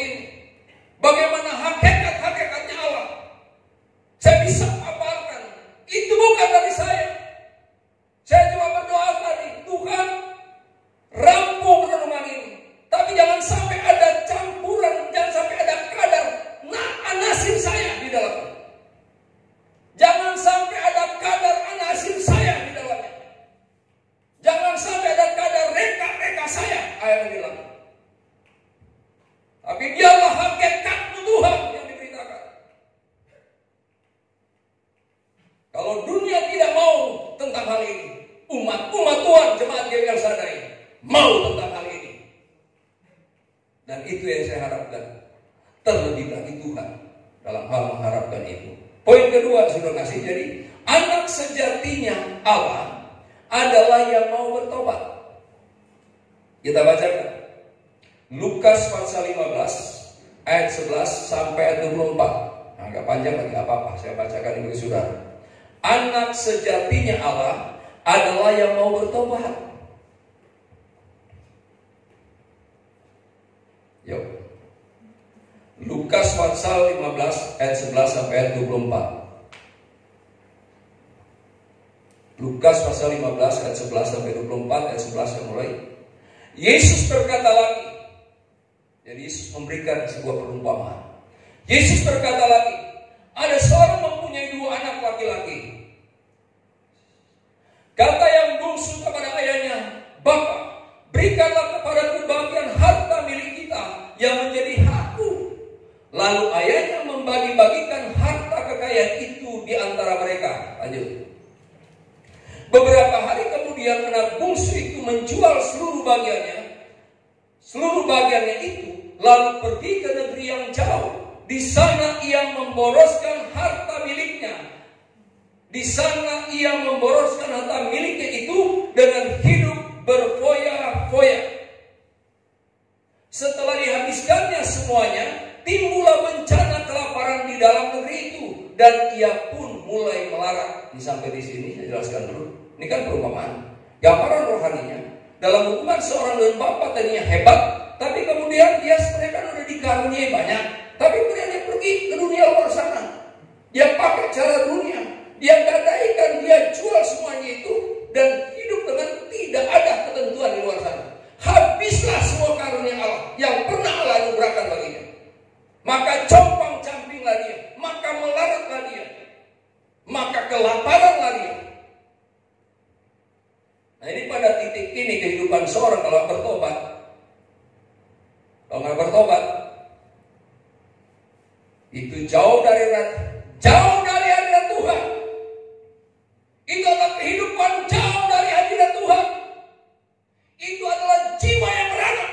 dalam hal mengharapkan itu. Poin kedua, saudara kasih, jadi anak sejatinya Allah adalah yang mau bertobat. Kita bacakan Lukas pasal 15 ayat 11 sampai ayat 24. Agak panjang lagi, apa-apa, saya bacakan ini saudara. Anak sejatinya Allah adalah yang mau bertobat. Yuk. Lukas pasal 15 ayat 11 sampai ayat 24. Lukas pasal 15 ayat 11 sampai 24, ayat 11 yang mulai. Yesus berkata lagi. Jadi Yesus memberikan sebuah perumpamaan. Yesus berkata lagi, ada seorang mempunyai 2 anak laki-laki. Kata yang bungsu kepada ayahnya, "Bapa, berikanlah kepadaku bagian harta milik kita yang menjadi hakku." Lalu ayahnya membagi-bagikan harta kekayaan itu di antara mereka. Lanjut. Beberapa hari kemudian anak bungsu itu menjual seluruh bagiannya itu, lalu pergi ke negeri yang jauh. Di sana ia memboroskan harta miliknya. Di sana ia memboroskan harta miliknya itu dengan hidup berfoya-foya. Setelah dihabiskannya semuanya, timbullah bencana kelaparan di dalam negeri itu, dan ia pun mulai melarat. Ini sampai di sini saya jelaskan dulu. Ini kan perumpamaan, gambaran rohaninya. Dalam hubungan seorang dengan Bapa tadinya hebat, tapi kemudian dia sebenarnya kan udah dikaruniai banyak, tapi kemudian dia pergi ke dunia luar sana. Dia pakai cara dunia, dia gadaikan, dia jual semuanya itu, dan hidup dengan tidak ada ketentuan di luar sana. Habislah semua karunia Allah yang pernah Allah anugerahkan baginya. Maka compang-campinglah dia, maka melaratlah dia, maka kelaparanlah dia. Nah, ini pada titik ini kehidupan seorang kalau bertobat. Kalau nggak bertobat, itu jauh dari hadirat Tuhan. Itu adalah kehidupan jauh dari hadirat Tuhan. Itu adalah jiwa yang merana.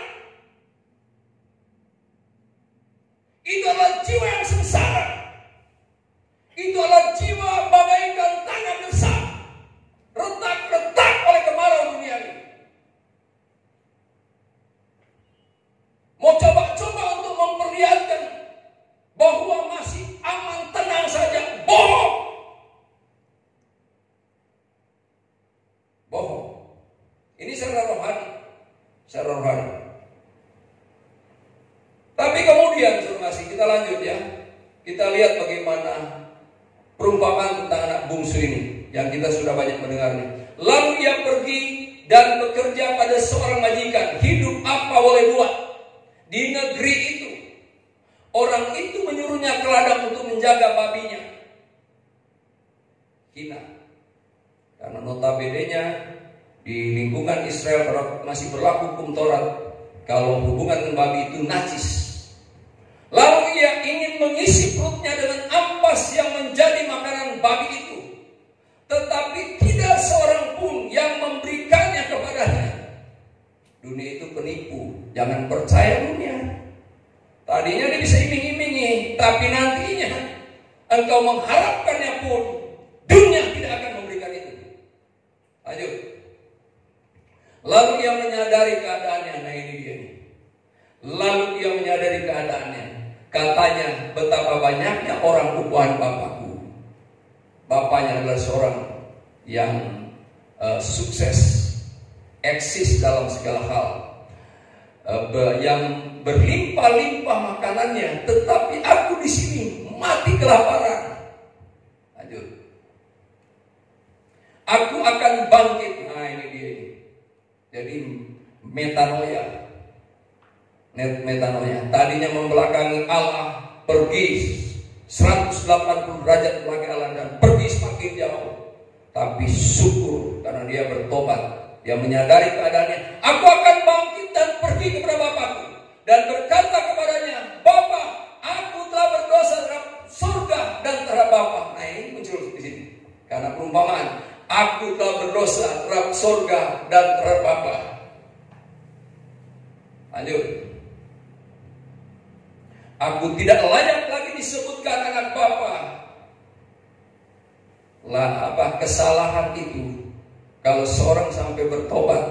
Itu adalah jiwa yang sengsara. Itu adalah jiwa bagaikan tanah besar, retak-retak oleh kemarau dunia ini. Mau coba-coba untuk memperlihatkan bahwa masih aman, tenang saja, bohong. Bohong. Ini secara rohani. Tapi kemudian kita lanjut ya. Kita lihat bagaimana perumpamaan tentang anak bungsu ini yang kita sudah banyak mendengarnya. Lalu ia pergi dan bekerja pada seorang majikan. Hidup apa boleh buat di negeri itu. Orang itu menyuruhnya ke ladang untuk menjaga babinya. Hina. Karena notabene-nya di lingkungan Israel masih berlaku hukum Taurat, kalau hubungan dengan babi itu najis. Lalu ia ingin mengisi perutnya dengan ampas yang menjadi makanan babi itu, tetapi tidak seorang pun yang memberikannya kepadanya. Dunia itu penipu, jangan percaya dunia. Tadinya dia bisa iming-imingi, tapi nantinya engkau mengharapkannya pun dunia tidak akan memberikan itu. Lanjut. Lalu ia menyadari keadaannya. Nah ini dia nih. Lalu ia menyadari keadaannya. Katanya, betapa banyaknya orang upahan bapakku. Bapaknya adalah seorang yang sukses, eksis dalam segala hal, yang berlimpah-limpah makanannya, tetapi aku di sini mati kelaparan. Lanjut. Aku akan bangkit. Nah ini dia ini. Jadi metanoia. Tadinya membelakangi Allah, pergi 180 derajat belakang Allah dan pergi semakin jauh. Tapi syukur karena dia bertobat. Dia menyadari keadaannya. Aku akan bangkit dan pergi kepada Bapakku dan berkata kepadanya, Bapa, aku telah berdosa terhadap surga dan terhadap Bapa. Nah ini muncul di sini karena perumpamaan. Aku telah berdosa terhadap surga dan terhadap Bapa. Lanjut. Aku tidak layak lagi disebutkan kesalahan itu, kalau seorang sampai bertobat,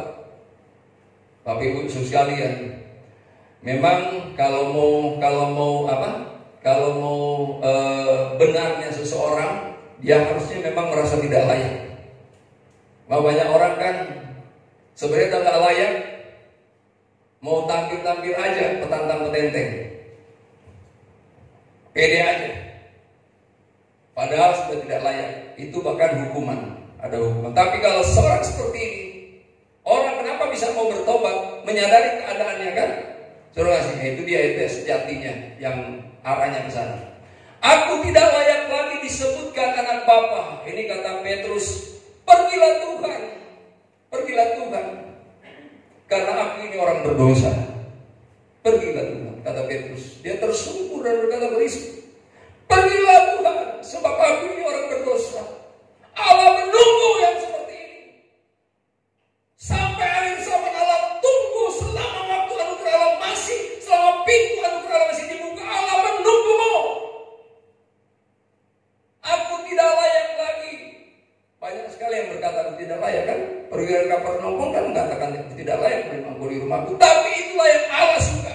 Bapak Ibu sekalian, memang kalau mau benarnya seseorang, dia harusnya memang merasa tidak layak. Banyak orang kan sebenarnya udah nggak layak, mau tampil aja, petantang petenteng, pede aja, padahal sudah tidak layak. Itu bahkan hukuman, ada hukuman. Tapi kalau seorang seperti ini, orang kenapa bisa mau bertobat, menyadari keadaannya kan? Saudara kasih, itu dia sejatinya yang arahnya ke sana. Aku tidak layak lagi disebutkan anak Bapa. Ini kata Petrus, pergilah Tuhan, karena aku ini orang berdosa. Pergilah Tuhan, kata Petrus. Dia tersungkur dan berkata berisik, pergilah Tuhan, sebab aku ini orang berdosa. Allah menunggu yang seperti ini. Sampai akhir zaman Allah tunggu, selama waktu anugerah Allah masih, selama pintu anugerah Allah masih dibuka, Allah menunggumu. Aku tidak layak lagi. Banyak sekali yang berkata aku tidak layak kan. Perwira Kapernaum kan mengatakan tidak layak menemangku di rumahku. Tapi itulah yang Allah suka,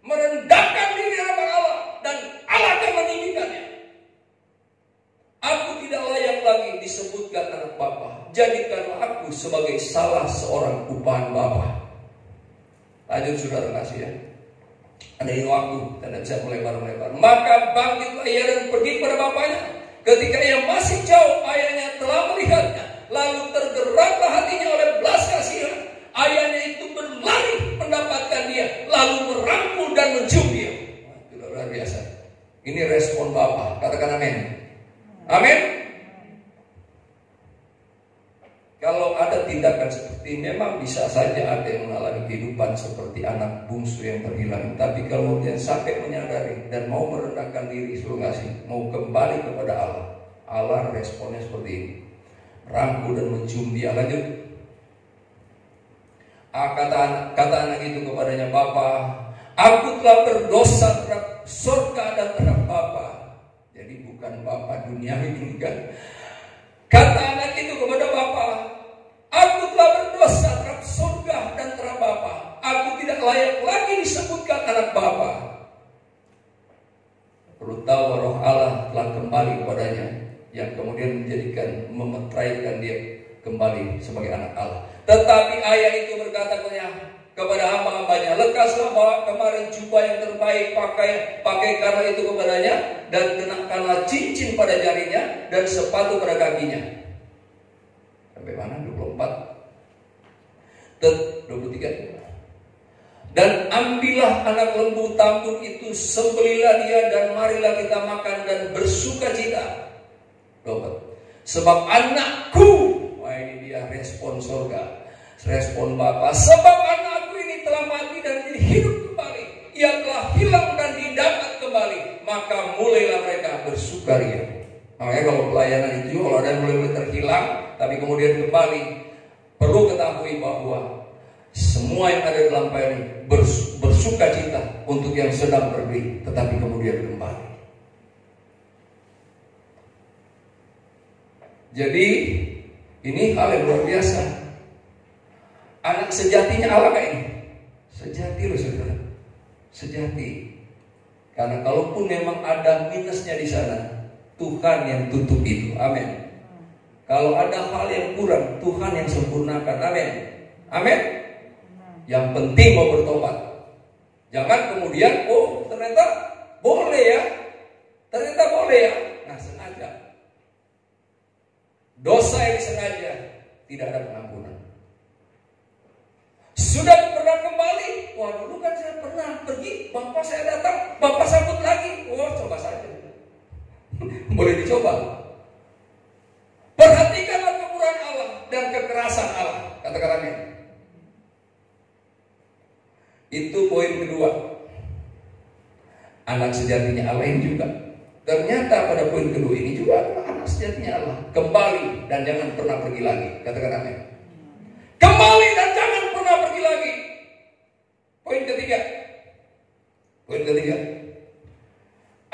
merendahkan diri hamba Allah, dan Allah akan meninggikannya. Aku tidak layak lagi disebutkan anak Bapa. Jadikanlah aku sebagai salah seorang upahan Bapa. Lanjut saudara kasih ya. Ada ini waktu, tidak bisa melebar-lebar. Maka bangkitlah ia dan pergi kepada bapaknya. Ketika ia masih jauh, ayahnya telah melihatnya. Lalu tergeraklah hatinya oleh belas kasihan. Ayahnya itu berlari mendapatkan dia, lalu merangkul dan mencium dia. Itu luar biasa. Ini respon Bapa. Katakan amin. Amin. Kalau ada tindakan seperti ini, memang bisa saja ada yang mengalami kehidupan seperti anak bungsu yang terhilang. Tapi kalau dia sampai menyadari dan mau merendahkan diri, suruh kasih, mau kembali kepada Allah, Allah responnya seperti ini, rangkul dan mencium dia. Lanjut. Kata anak itu kepadanya, Bapa, aku telah berdosa terhadap surga dan terhadap Bapa. Jadi bukan Bapa dunia ini kan. Kata anak itu kepada Bapa, aku telah berdosa terhadap surga dan terhadap Bapa. Aku tidak layak lagi disebutkan anak Bapa. Perlu tahu Roh Allah telah kembali kepadanya, yang kemudian memetraikan dia kembali sebagai anak Allah. Tetapi ayah itu berkata kepada hamba-hambanya, lekaslah bawa kemarin jubah yang terbaik, pakaikanlah itu kepadanya, dan kenakanlah cincin pada jarinya dan sepatu pada kakinya. Sampai mana? 23. Dan ambillah anak lembu tambun itu, sembelilah dia, dan marilah kita makan dan bersuka cita. Sebab anakku, wah ini dia respon surga, respon Bapa. Sebab anakku ini telah mati dan jadi hidup kembali. Ia telah hilang dan didapat kembali. Maka mulailah mereka bersukaria. Makanya kalau pelayanan itu, kalau ada yang mulai terhilang tapi kemudian kembali, perlu ketahui bahwa semua yang ada dalam pelayanan ini bersuka cita untuk yang sedang pergi tetapi kemudian kembali. Jadi ini hal yang luar biasa. Anak sejatinya Allah kayak ini. Sejati loh saudara. Sejati. Karena kalaupun memang ada minusnya di sana, Tuhan yang tutup itu. Amin. Kalau ada hal yang kurang, Tuhan yang sempurnakan. Amin. Amin. Yang penting mau bertobat. Jangan kemudian, oh ternyata boleh ya. Ternyata boleh ya. Nah sengaja. Dosa yang disengaja tidak ada pengampunan. Sudah pernah kembali? Wah dulu kan saya pernah pergi, Bapak saya datang, Bapak sambut lagi. Wah coba saja. Boleh dicoba. Perhatikanlah kemurahan Allah dan kekerasan Allah. Katakan amin. Itu poin kedua. Anak sejatinya Allah ini juga. Ternyata pada poin kedua ini juga adalah anak sejatinya Allah. Kembali dan jangan pernah pergi lagi. Katakan amin. Kembali dan jangan pernah pergi lagi. Poin ketiga.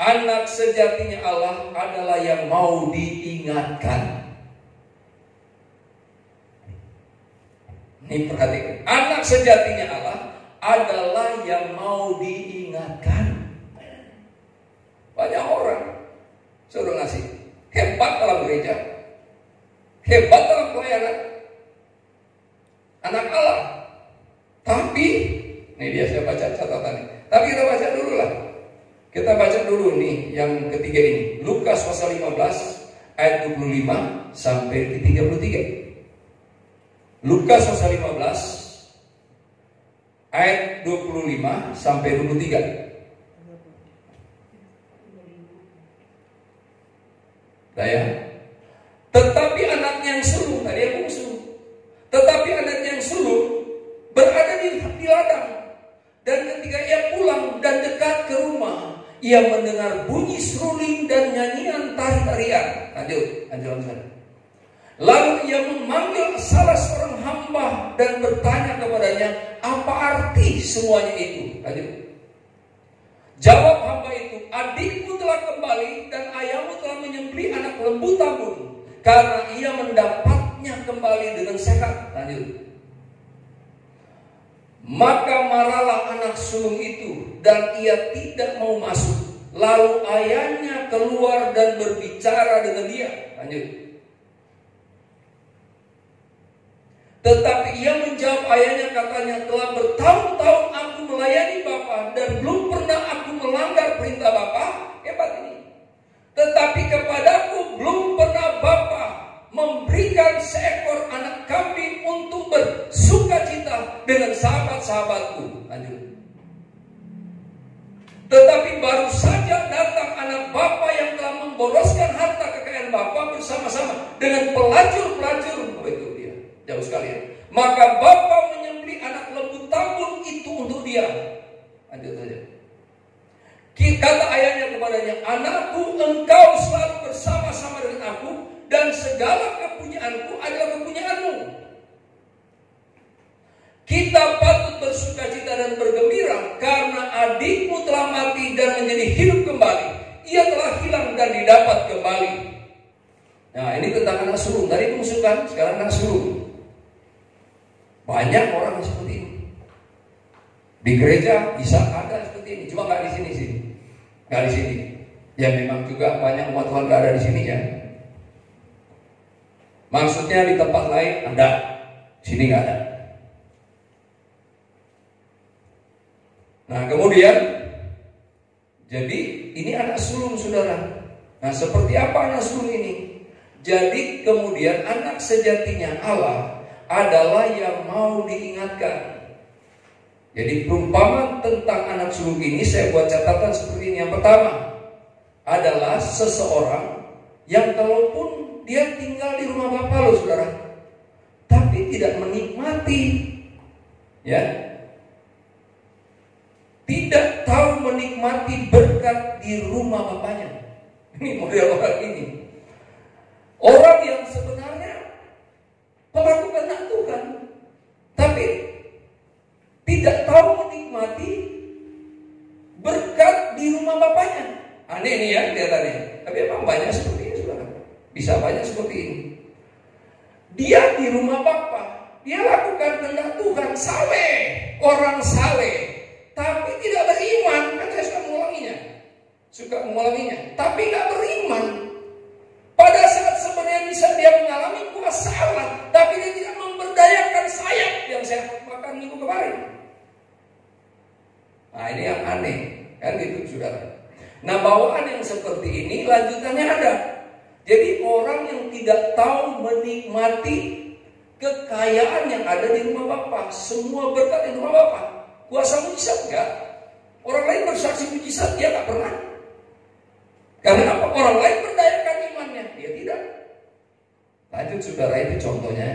Anak sejatinya Allah adalah yang mau diingatkan. Ini perhatikan. Anak sejatinya Allah adalah yang mau diingatkan. Banyak orang suruh ngasih. Hebat dalam gereja. Hebat dalam pelayanan. Anak Allah. Tapi, ini dia saya baca catatannya. Tapi kita baca dulu lah. Kita baca dulu nih yang ketiga ini. Lukas pasal 15 ayat 25 sampai ke 33. Lukas pasal 15 ayat 25 sampai 23. Ya. Tetapi anaknya yang sulung, tadi yang bungsu. Tetapi anaknya yang sulung berada di ladang. Dan ketika ia pulang dan dekat ke rumah, ia mendengar bunyi seruling dan nyanyian tari-tarian. Lanjut. Lalu ia memanggil salah seorang hamba dan bertanya kepadanya, apa arti semuanya itu? Lanjut. Jawab hamba itu, adikmu telah kembali dan ayahmu telah menyembelih anak lembu tambun, karena ia mendapatnya kembali dengan sehat. Lanjut. Maka marahlah anak sulung itu dan ia tidak mau masuk. Lalu ayahnya keluar dan berbicara dengan dia. Lanjut. Tetapi ia menjawab ayahnya, katanya, telah bertahun-tahun aku melayani Bapa dan belum pernah aku melanggar perintah Bapa. Hebat ini. Tetapi kepadaku belum pernah Bapa memberikan seekor anak kambing untuk bersukacita dengan sahabat-sahabatku. Lanjut. Tetapi baru saja datang anak Bapa yang telah memboroskan harta kekayaan Bapa bersama-sama dengan pelacur-pelacur. Oh, itu dia. Jauh sekali ya. Maka Bapa menyembelih anak lembu tambun itu untuk dia. Lanjut saja. Kata ayahnya kepadanya, anakku, engkau selalu bersama-sama dengan aku, dan segala kepunyaanku adalah kepunyaanmu. Kita patut bersukacita dan bergembira karena adikmu telah mati dan menjadi hidup kembali. Ia telah hilang dan didapat kembali. Nah, ini tentang anak sulung. Tadi musuhkan, sekarang anak sulung. Banyak orang yang seperti ini. Di gereja bisa ada seperti ini, cuma nggak di sini sih. Nggak di sini. Ya memang juga banyak umat Tuhan nggak ada di sini ya. Maksudnya di tempat lain ada, sini nggak ada. Nah kemudian, jadi ini anak sulung saudara. Nah seperti apa anak sulung ini? Jadi kemudian anak sejatinya Allah adalah yang mau diingatkan. Jadi perumpamaan tentang anak sulung ini saya buat catatan seperti ini. Yang pertama adalah seseorang yang kalaupun dia tinggal di rumah bapak loh saudara, tapi tidak menikmati, ya, tidak tahu menikmati berkat di rumah bapaknya. Ini model orang ini. Orang yang sebenarnya pelaku kehendak Tuhan, tapi tidak tahu menikmati berkat di rumah bapaknya. Aneh nih ya kelihatannya. Tapi emang banyak seperti ini saudara. Bisa banyak seperti ini. Dia di rumah bapak, dia lakukan kehendak Tuhan, saleh, orang saleh, tapi tidak beriman. Kan saya suka mengulanginya, tapi nggak beriman. Pada saat sebenarnya bisa dia mengalami kuasa Allah, tapi dia tidak memberdayakan sayap yang saya makan minggu kemarin. Nah ini yang aneh, kan gitu saudara. Nah bawaan yang seperti ini lanjutannya ada. Jadi orang yang tidak tahu menikmati kekayaan yang ada di rumah Bapa, semua berkat di rumah Bapa, kuasa mujizat enggak. Orang lain bersaksi mujizat, dia nggak pernah. Karena apa? Orang lain berdayakan imannya, dia tidak. Lanjut saudara, itu contohnya.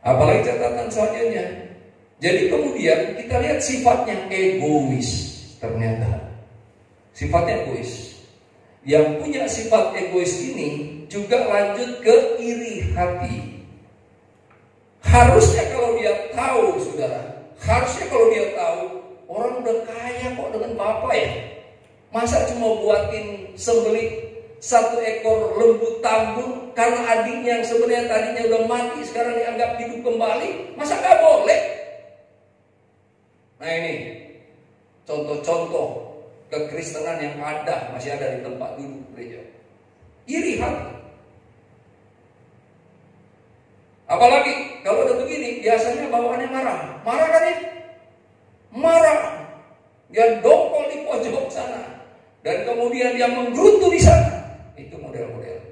Apalagi catatan selanjutnya. Jadi kemudian kita lihat sifatnya egois. Ternyata sifatnya egois. Yang punya sifat egois ini juga lanjut ke iri hati. Harusnya kalau dia tahu saudara, harusnya kalau dia tahu orang udah kaya kok dengan bapak ya, Masa cuma buatin sembelih 1 ekor lembu tambun karena adiknya yang sebenarnya tadinya udah mati sekarang dianggap hidup kembali? Masa nggak boleh? Nah ini contoh-contoh kekristenan yang masih ada di tempat duduk gereja. Iri hati. Apalagi kalau udah begini, biasanya bawaannya marah. Marah kan ya? Marah. Dia dongkol di pojok sana. Dan kemudian dia menggerutu di sana. Itu model-model.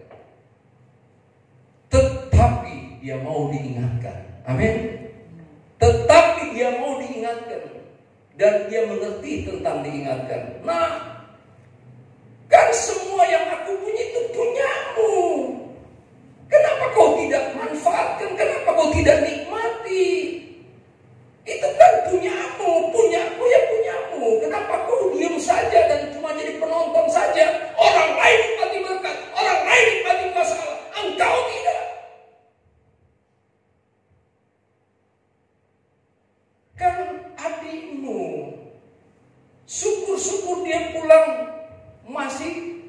Tetapi dia mau diingatkan. Amin. Tetapi dia mau diingatkan. Dan dia mengerti tentang diingatkan. Nah, kan semua yang aku punya itu punyamu. Kenapa kau tidak manfaatkan? Kenapa kau tidak nikmati? Itu kan punyamu, punyaku ya punyamu. Kenapa kau diam saja dan cuma jadi penonton saja? Orang lain nikmati berkat, orang lain nikmati masalah, engkau tidak. Kan adikmu, syukur-syukur dia pulang masih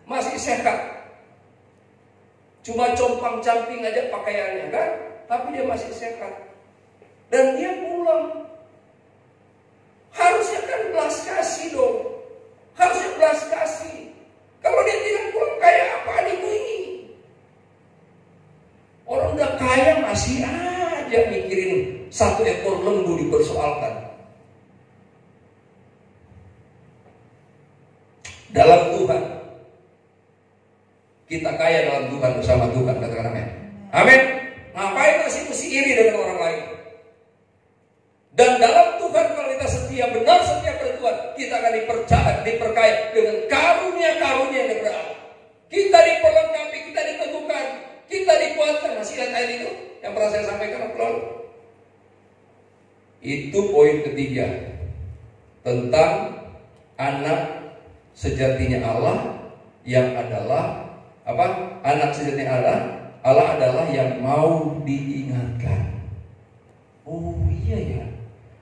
masih sehat. Cuma compang-camping aja pakaiannya kan, tapi dia masih sehat. Dan dia pulang. Harusnya kan belas kasih dong. Harusnya belas kasih. Kalau dia tidak pulang kayak apa adikmu ini? Orang udah kaya masih aja mikirin 1 ekor lembu dipersoalkan. Dalam Tuhan, kita kaya dalam Tuhan, bersama Tuhan, katakan amin. Amin. Ngapain mesti iri dengan orang lain? Dan dalam Tuhan kalau kita setia, benar setia pada Tuhan, kita akan diperkaya dengan karunia-karunia yang berada. Kita diperlengkapi, kita diteguhkan, kita dikuatkan. Masih ingat ayat itu yang pernah saya sampaikan waktu lalu? Itu poin ketiga tentang anak sejatinya Allah, yang adalah apa? Anak sejatinya Allah adalah yang mau diingatkan. Oh iya ya.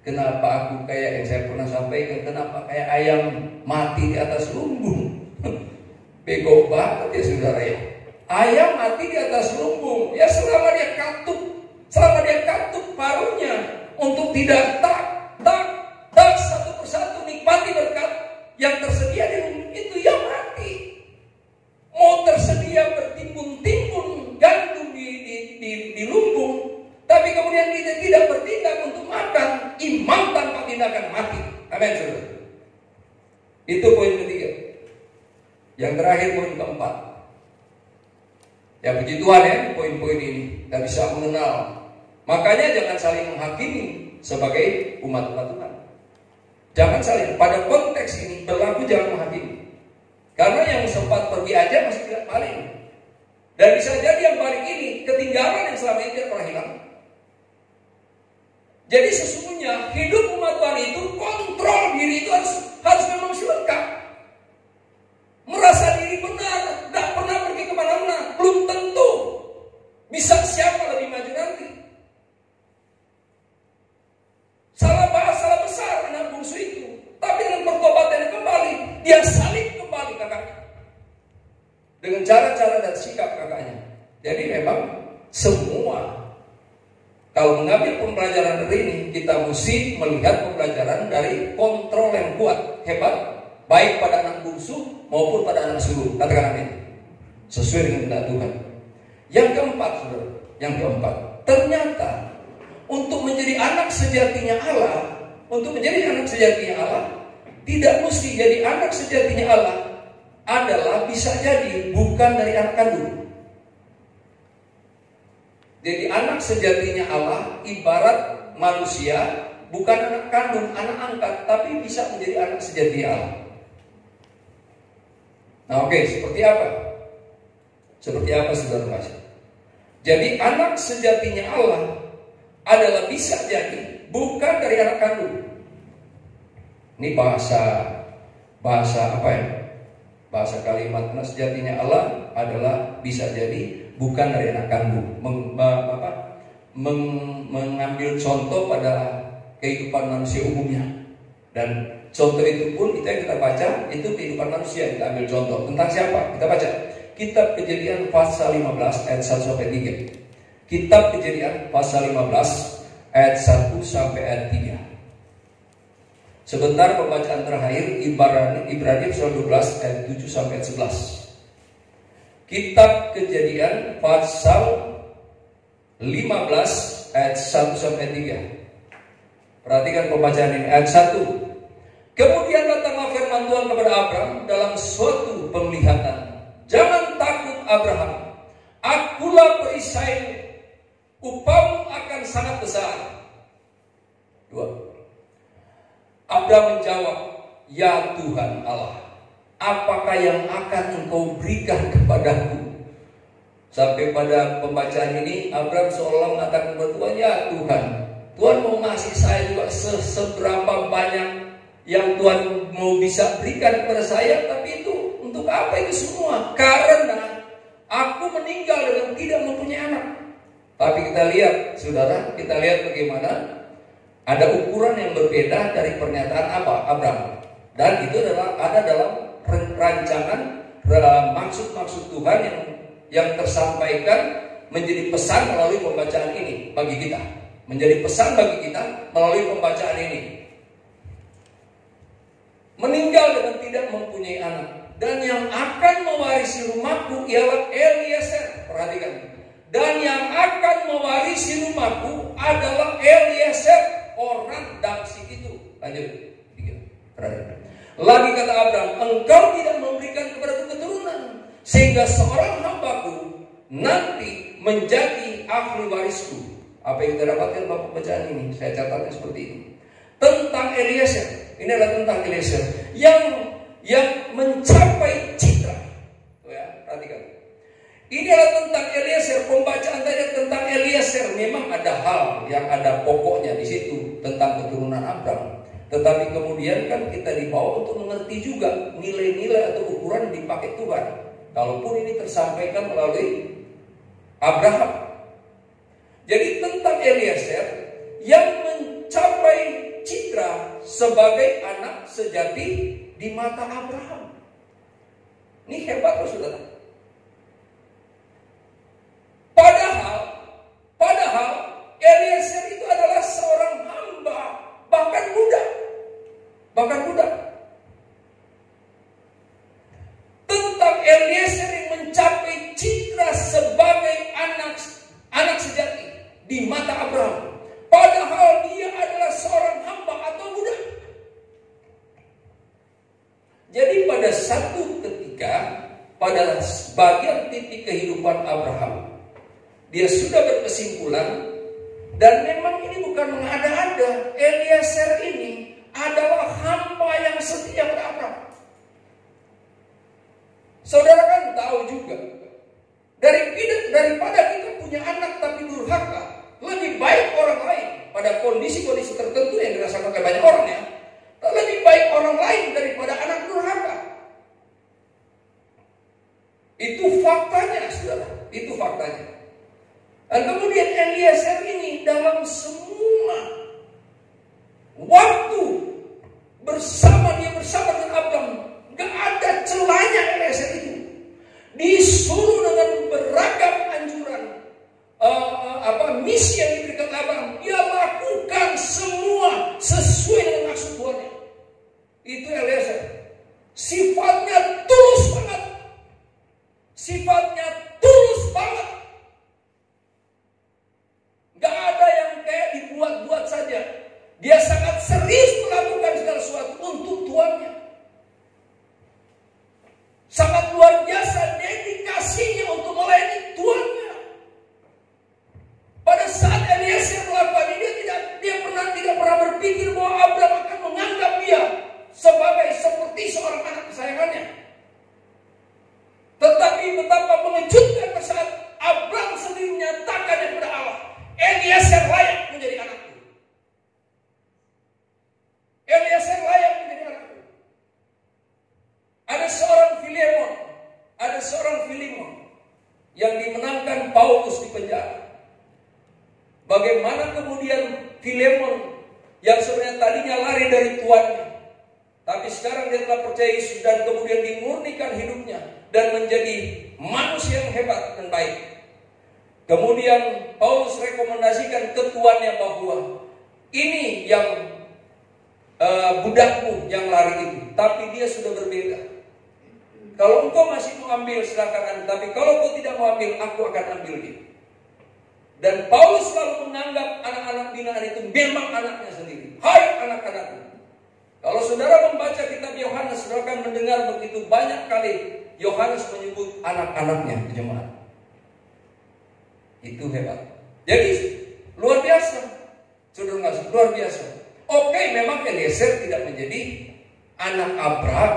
Kenapa aku kayak yang saya pernah sampaikan? Kenapa kayak ayam mati di atas lumbung? Bego banget ya saudara ya. Ayam mati di atas lumbung. Ya selama dia katup paruhnya untuk tidak tak satu persatu nikmati berkat yang tersedia di lumbung itu, ya mati. Mau tersedia bertimbun-timbun gandum di lumbung, tapi kemudian dia tidak bertindak untuk makan, iman tanpa tindakan mati. Amin saudara. Itu poin ketiga. Yang terakhir poin keempat. Ya puji Tuhan ya, poin-poin ini kita bisa mengenal. Makanya jangan saling menghakimi sebagai umat-umat Tuhan. Jangan saling, pada konteks ini berlaku jangan menghakimi. Karena yang sempat pergi aja masih tidak balik. Dan bisa jadi yang balik ini ketinggalan yang selama ini pernah hilang. Jadi sesungguhnya hidup umat Tuhan itu, kontrol diri itu harus memang lengkap. Merasa diri benar, tidak pernah pergi kemana-mana, belum tentu bisa siapa lebih maju nanti. Salah bahas, salah besar anak bungsu itu. Tapi dengan pertobatan kembali, dia salib kembali kakaknya. Dengan cara-cara dan sikap kakaknya. Jadi memang semua, kalau mengambil pembelajaran dari ini, kita mesti melihat pembelajaran dari kontrol yang kuat, hebat, baik pada anak bungsu maupun pada anak sulung. Katakan amin. Sesuai dengan kehendak Tuhan. Yang keempat, saudara, yang keempat, ternyata untuk menjadi anak sejatinya Allah, tidak mesti jadi anak sejatinya Allah adalah bisa jadi bukan dari anak kandung. Jadi anak sejatinya Allah ibarat manusia, bukan anak kandung, anak angkat, tapi bisa menjadi anak sejati Allah. Nah oke, seperti apa? Seperti apa saudara masih? Jadi anak sejatinya Allah adalah bisa jadi bukan dari anak kandung. Ini bahasa apa ya? Bahasa kalimat anak sejatinya Allah adalah bisa jadi bukan dari anak kandung. Mengambil contoh pada kehidupan manusia umumnya. Dan contoh itu pun itu yang kita baca, itu kehidupan manusia. Kita ambil contoh tentang siapa? Kita baca Kitab Kejadian pasal 15 ayat 1 sampai 3. Kitab Kejadian pasal 15 ayat 1 sampai ayat 3. Sebentar pembacaan terakhir Ibrani pasal 12 ayat 7 sampai ayat 11. Kitab Kejadian pasal 15 ayat 1 sampai 3. Perhatikan pembacaan ini ayat 1. Kemudian datanglah firman Tuhan kepada Abraham dalam suatu penglihatan. Jangan takut Abraham, akulah perisaimu, upamu akan sangat besar. 2. Abraham menjawab, ya Tuhan Allah, apakah yang akan engkau berikan kepadaku? Sampai pada pembacaan ini Abraham seolah mengatakan kepada Tuhan, ya Tuhan, Tuhan mau ngasih saya juga seberapa banyak yang Tuhan mau bisa berikan kepada saya, tapi itu untuk apa itu semua? Karena aku meninggal dengan tidak mempunyai anak. Tapi kita lihat, saudara, kita lihat bagaimana ada ukuran yang berbeda dari pernyataan apa Abraham, dan itu adalah ada dalam rancangan maksud-maksud Tuhan yang tersampaikan menjadi pesan melalui pembacaan ini bagi kita, menjadi pesan bagi kita melalui pembacaan ini. Meninggal dengan tidak mempunyai anak, dan yang akan mewarisi rumahku ialah Eliezer. Perhatikan, dan yang akan mewarisi rumahku adalah Eliezer, orang Damsyik itu. Lanjut. Perhatikan. Lagi kata Abraham, engkau tidak memberikan kepadaku keturunan, sehingga seorang hambaku nanti menjadi ahli warisku. Apa yang kita dapatkan dalam pembacaan ini? Saya catatnya seperti ini. Tentang Eliezer. Ini adalah tentang Eliezer yang mencapai citra. Ya, perhatikan. Ini adalah tentang Eliezer. Pembacaan tadi tentang Eliezer. Memang ada hal yang ada pokoknya di situ tentang keturunan Abraham. Tetapi kemudian kan kita dibawa untuk mengerti juga nilai-nilai atau ukuran yang dipakai Tuhan. Kalaupun ini tersampaikan melalui Abraham. Jadi tentang Eliezer yang mencapai citra sebagai anak sejati di mata Abraham. Ini hebat, saudara. Padahal Eliezer itu adalah seorang hamba, bahkan budak. Tentang Eliezer yang mencapai citra sebagai anak sejati di mata Abraham. Padahal dia adalah seorang hamba atau budak. Jadi pada satu ketika, pada bagian titik kehidupan Abraham, dia sudah berkesimpulan, dan memang ini bukan mengada-ada. Eliezer ini adalah hamba yang setia kepada Abraham. Saudara kan tahu juga, daripada kita punya anak tapi durhaka, lebih baik orang lain pada kondisi-kondisi tertentu yang dirasakan oleh banyak orang, ya. Lebih baik orang lain daripada anak durhaka. Itu faktanya, saudara. Itu faktanya. Dan kemudian Eliezer ini dalam semua waktu bersama dengan Abraham, gak ada celahnya Eliezer itu. Disuruh dengan beragam anjuran, misi yang diberikan Abraham, dia lakukan semua sesuai dengan maksud Tuhan. Itu Eliezer. Sifatnya tulus banget. Gak ada yang kayak dibuat-buat saja. Dia sangat serius melakukan segala sesuatu untuk Tuhannya. Sangat luar biasa dedikasinya untuk melayani Tuhannya. Pada saat Eliezer melakukan ini, dia tidak pernah berpikir bahwa Abraham akan menganggap dia seperti seorang anak kesayangannya. Tetapi betapa mengejutkan pada saat Abraham sendiri menyatakan kepada Allah, Eliezer layak menjadi anakku. Eliezer layak menjadi anakku. Ada seorang Filemon yang dimenangkan Paulus di penjara. Bagaimana kemudian Filemon yang sebenarnya tadinya lari dari tuannya, Tapi sekarang dia telah percaya Yesus dan kemudian dimurnikan hidupnya dan menjadi manusia yang hebat dan baik. Kemudian Paulus rekomendasikan ke tuannya bahwa ini yang budakmu yang lari itu, tapi dia sudah berbeda. Kalau engkau masih mau ambil silakan, tapi kalau kau tidak mau ambil, aku akan ambil dia. Dan Paulus selalu menganggap anak-anak binaan itu memang anaknya sendiri. Hai anak-anakku. Kalau saudara membaca kitab Yohanes, saudara akan mendengar begitu banyak kali Yohanes menyebut anak-anaknya di jemaat. Itu hebat. Jadi luar biasa. Saudara ngasih luar biasa. Oke, memang Eliezer tidak menjadi anak Abraham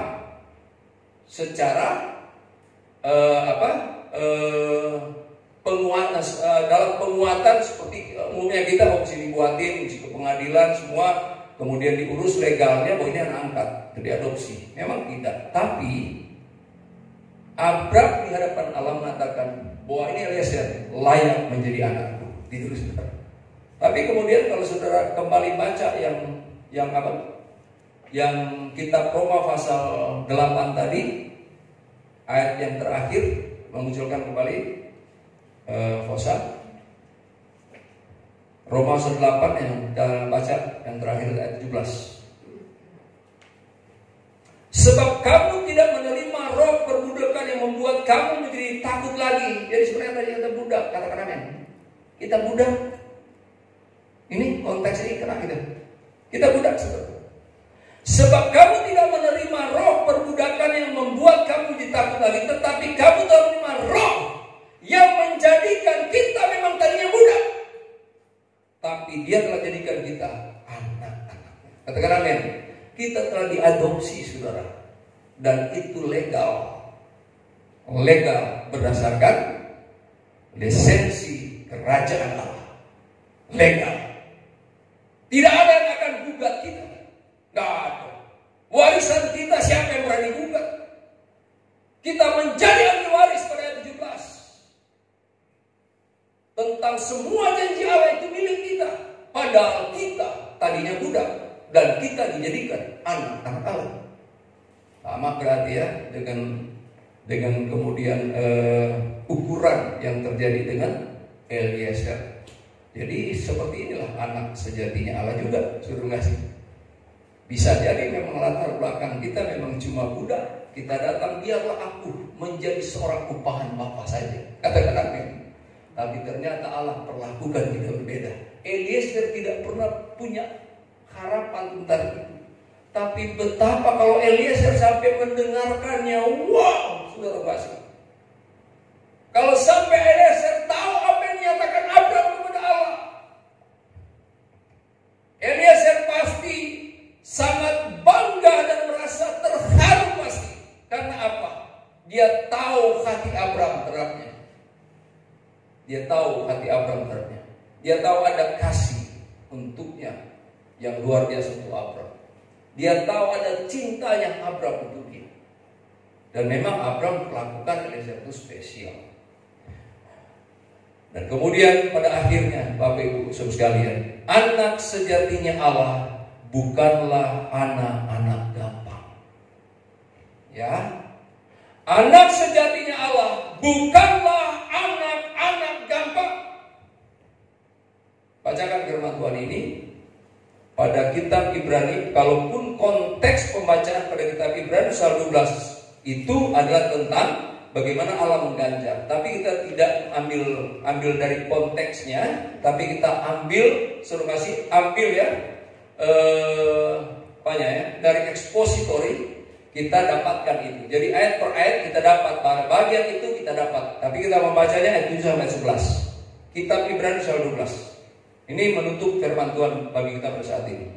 secara penguatan dalam penguatan seperti umumnya kita mesti dibuatin, mesti ke pengadilan semua, kemudian diurus legalnya bahwa ini anak angkat, itu diadopsi. Memang tidak. Tapi Abraham di hadapan Allah mengatakan bahwa ini Eliezer layak menjadi anakku. Ditulis. Tapi kemudian kalau saudara kembali baca yang kitab Roma pasal 8 tadi, ayat yang terakhir memunculkan kembali Fosa. Roma pasal 8 yang kita baca yang terakhir ayat 17. Sebab kamu tidak menerima roh perbudakan yang membuat kamu menjadi takut lagi. Jadi sebenarnya tadi kita budak, katakan amin. Kita budak. Ini konteksnya kena kita budak sebetulnya. Sebab kamu tidak menerima roh perbudakan yang membuat kamu ditakut lagi, tetapi kamu telah menerima roh yang menjadikan kita memang tadinya budak, tapi dia telah jadikan kita anak-anaknya. Katakan amin. Kita telah diadopsi, saudara, dan itu legal berdasarkan lisensi kerajaan Allah. Legal. Tidak ada yang akan gugat kita. Tidak ada. Warisan kita siapa yang berani gugat? Kita menjadi ahli waris pada ayat 17. Tentang semua janji Allah itu milik kita. Padahal kita tadinya budak dan kita dijadikan anak-anak Allah. Sama berarti ya dengan kemudian ukuran yang terjadi dengan Eliezer. Jadi seperti inilah anak sejatinya Allah juga, suruh ngasih. Bisa jadi memang latar belakang kita memang cuma budak. Kita datang, biarlah aku menjadi seorang upahan Bapa saja. Katakan amin. Tapi ternyata Allah perlakukan kita berbeda. Eliezer tidak pernah punya harapan tentang itu. Tapi betapa kalau Eliezer sampai mendengarkannya, wow, saudara kasih. Kalau sampai Eliezer tahu apa yang dinyatakan Abraham kepada Allah, Eliezer pasti sangat bangga dan merasa terharu pasti. Karena apa? Dia tahu hati Abraham terhadapnya. Dia tahu hati Abraham terhadapnya. Dia tahu ada kasih untuknya yang luar biasa untuk Abraham. Dia tahu ada cinta yang Abraham untuk dia. Dan memang Abraham melakukan Eliezer itu spesial. Dan kemudian pada akhirnya Bapak Ibu Saudara sekalian, anak sejatinya Allah bukanlah anak-anak gampang. Ya. Anak sejatinya Allah bukanlah anak-anak gampang. Bacakan firman Tuhan ini pada kitab Ibrani, kalaupun konteks pembacaan pada kitab Ibrani pasal 12 itu adalah tentang bagaimana Allah mengganjar. Tapi kita tidak ambil dari konteksnya, tapi kita ambil ya dari expository kita dapatkan itu. Jadi ayat per ayat kita dapat, pada bagian itu kita dapat. Tapi kita membacanya ayat 7 sampai 11. Kitab Ibrani pasal 12. Ini menutup firman Tuhan bagi kita pada saat ini.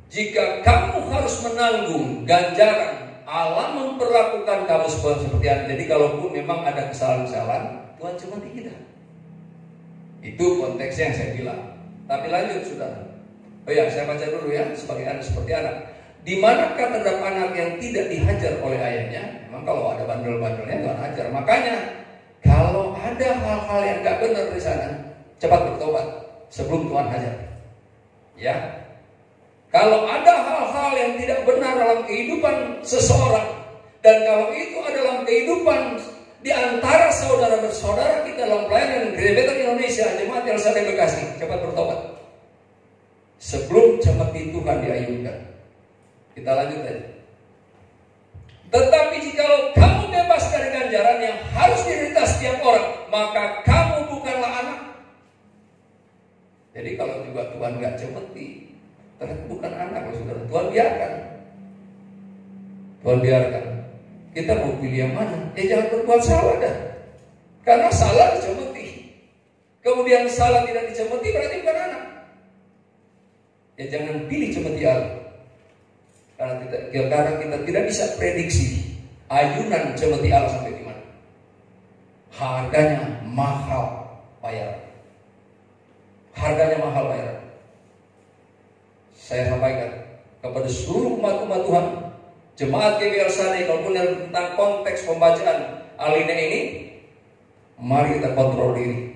Jika kamu harus menanggung ganjaran, Allah memperlakukan kamu seperti ini. Jadi kalaupun memang ada kesalahan-kesalahan, Tuhan cuma di kita. Itu konteksnya yang saya bilang. Tapi lanjut saudara. Oh ya, saya baca dulu ya, sebagai anak seperti anak. Di manakah terdapat anak yang tidak dihajar oleh ayahnya? Memang kalau ada bandel-bandelnya Tuhan hajar. Makanya kalau ada hal-hal yang gak benar di sana, cepat bertobat sebelum Tuhan hajar. Ya. Kalau ada hal-hal yang tidak benar dalam kehidupan seseorang, dan kalau itu adalah kehidupan di antara saudara bersaudara kita dalam pelayanan Gereja Bethel Indonesia, Jemaat LSD Bekasi, cepat bertobat sebelum cemeti Tuhan diayunkan. Kita lanjut aja. Tetapi jikalau kamu bebas dari ganjaran yang harus diderita setiap orang, maka kamu bukanlah anak. Jadi kalau juga Tuhan gak cemeti, ternyata bukan anak, saudara. Tuhan biarkan. Tuhan biarkan. Kita mau pilih yang mana? Ya jangan berbuat salah dah. Karena salah dicemeti. Kemudian salah tidak dicemeti berarti bukan anak. Ya jangan pilih cemeti Allah. Karena kita tidak bisa prediksi ayunan cemeti Allah sampai di mana. Harganya mahal bayar. Harganya mahal bayar. Saya sampaikan kepada seluruh umat-umat Tuhan, jemaat GBL Sane, kalaupun tentang konteks pembacaan alinea ini, mari kita kontrol diri.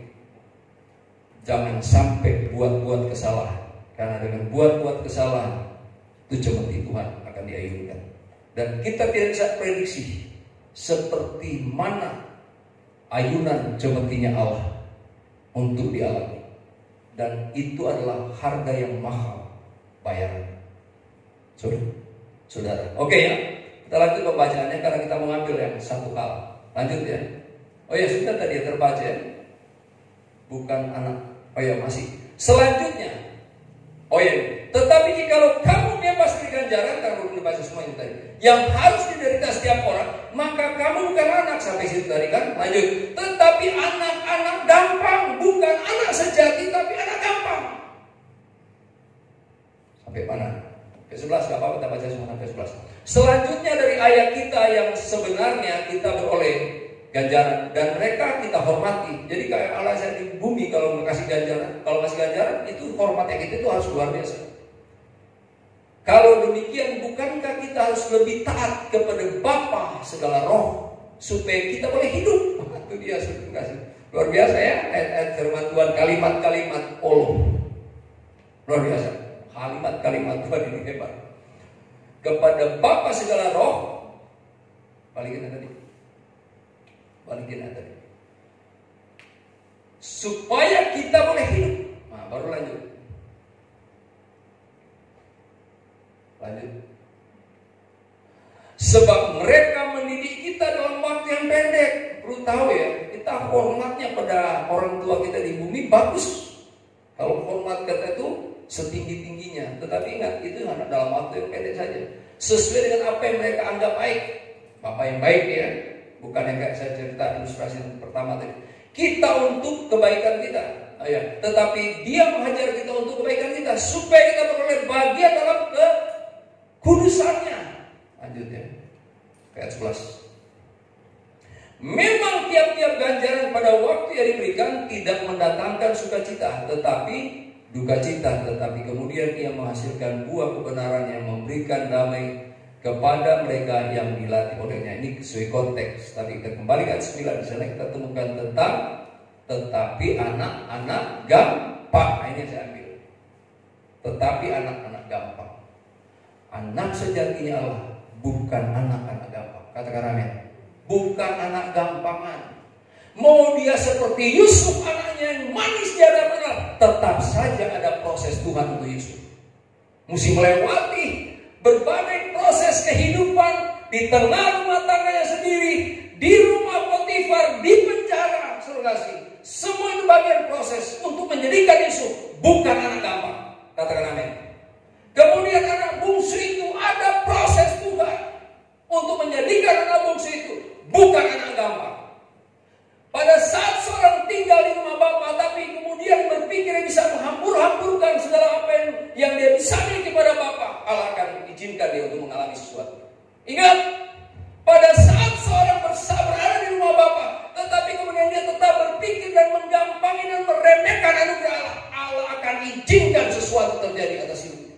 Jangan sampai buat-buat kesalahan. Karena dengan buat-buat kesalahan, itu cemeti Tuhan akan diayunkan. Dan kita tidak bisa prediksi seperti mana ayunan cemetinya Allah untuk dialami. Dan itu adalah harga yang mahal bayaran. Saudara. Oke ya. Kita lanjut pembacaannya karena kita mengambil yang satu hal. Lanjut ya. Oh ya, sudah tadi ya terbaca ya. Bukan anak. Oh ya, masih. Selanjutnya. Oh ya, tetapi jikalau kamu bebas dari ganjaran, karena belum dibaca semua itu tadi, yang harus diderita setiap orang, maka kamu bukan anak. Sampai situ tadi kan. Lanjut. Tetapi anak-anak gampang, bukan anak sejati, tapi anak gampang. Sampai mana? Sampai 11, gak apa-apa kita baca semua sampai 11. Selanjutnya dari ayat kita yang sebenarnya kita beroleh ganjaran dan mereka kita hormati. Jadi kayak alasan di bumi kalau ngasih ganjaran, kalau ngasih ganjaran itu hormatnya kita itu harus luar biasa. Kalau demikian, bukankah kita harus lebih taat kepada Bapa segala roh supaya kita boleh hidup? Itu dia kasih. Luar biasa ya ayat-ayat firman Tuhan, kalimat-kalimat Allah. Luar biasa. Kalimat-kalimat Tuhan ini hebat. Kepada Bapa segala roh, balikin tadi. Supaya kita boleh hidup. Nah, baru lanjut. Sebab mereka mendidik kita dalam waktu yang pendek. Perlu tahu ya, kita hormatnya pada orang tua kita di bumi bagus. Kalau hormat kita itu setinggi-tingginya. Tetapi ingat, itu hanya dalam waktu yang pendek saja. Sesuai dengan apa yang mereka anggap baik. Bapak yang baik ya. Bukan yang kayak saya cerita ilustrasi pertama tadi. Kita untuk kebaikan kita. Ya. Tetapi dia menghajar kita untuk kebaikan kita. Supaya kita beroleh bagian dalam kekudusannya. Lanjut ya. Ayat 11. Memang tiap-tiap ganjaran pada waktu yang diberikan tidak mendatangkan sukacita, tetapi duka cita. Tetapi kemudian ia menghasilkan buah kebenaran yang memberikan damai kepada mereka yang dilatih olehnya. Ini sesuai konteks. Tapi kita kembali ke 9. Di sana kita temukan tentang tetapi anak-anak gampang. Nah, ini yang saya ambil. Tetapi anak-anak gampang. Anak sejatinya Allah bukan anak-anak gampang. Katakan amin. Bukan anak gampangan. Mau dia seperti Yusuf anaknya yang manis di hadapan Allah, tetap saja ada proses Tuhan untuk Yusuf. Mesti melewati berbagai proses kehidupan di tengah rumah tangganya sendiri, di rumah Potifar, di penjara, surgasi. Semua itu bagian proses untuk menjadikan Yusuf bukan anak gampang. Katakan amin. Kemudian anak bungsu itu ada proses Tuhan untuk menjadikan anak bungsu itu bukan anak gampang. Pada saat seorang tinggal di rumah Bapa, tapi kemudian berpikir bisa menghambur-hamburkan segala apa yang dia bisa miliki kepada Bapa, Allah akan izinkan dia untuk mengalami sesuatu. Ingat, pada saat seorang berada di rumah Bapa, tetapi kemudian dia tetap berpikir dan menggampangi dan meremehkan anugerah Allah, Allah akan izinkan sesuatu terjadi atas hidupnya.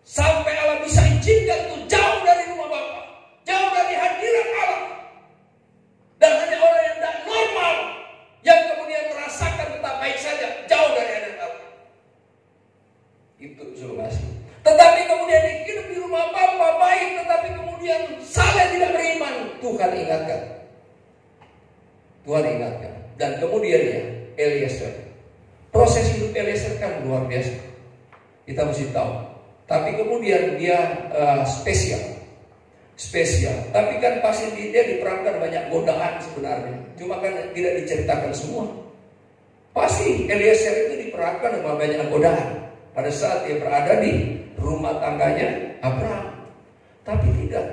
Sampai Allah bisa izinkan itu jauh dari rumah Bapa, jauh dari hadirat Allah. Dan hanya orang yang tidak normal yang kemudian merasakan tetap baik saja, jauh dari hadirat Allah. Itu suruh kasih. yang tidak beriman, Tuhan ingatkan. Tuhan ingatkan. Dan kemudian ya, Eliezer. Proses hidup Eliezer kan luar biasa. Kita mesti tahu. Tapi kemudian dia spesial. Tapi kan pasti dia diperangkan banyak godaan sebenarnya. Cuma kan tidak diceritakan semua. Pasti Eliezer itu diperangkan sama banyak godaan pada saat dia berada di rumah tangganya Abraham. Tapi tidak.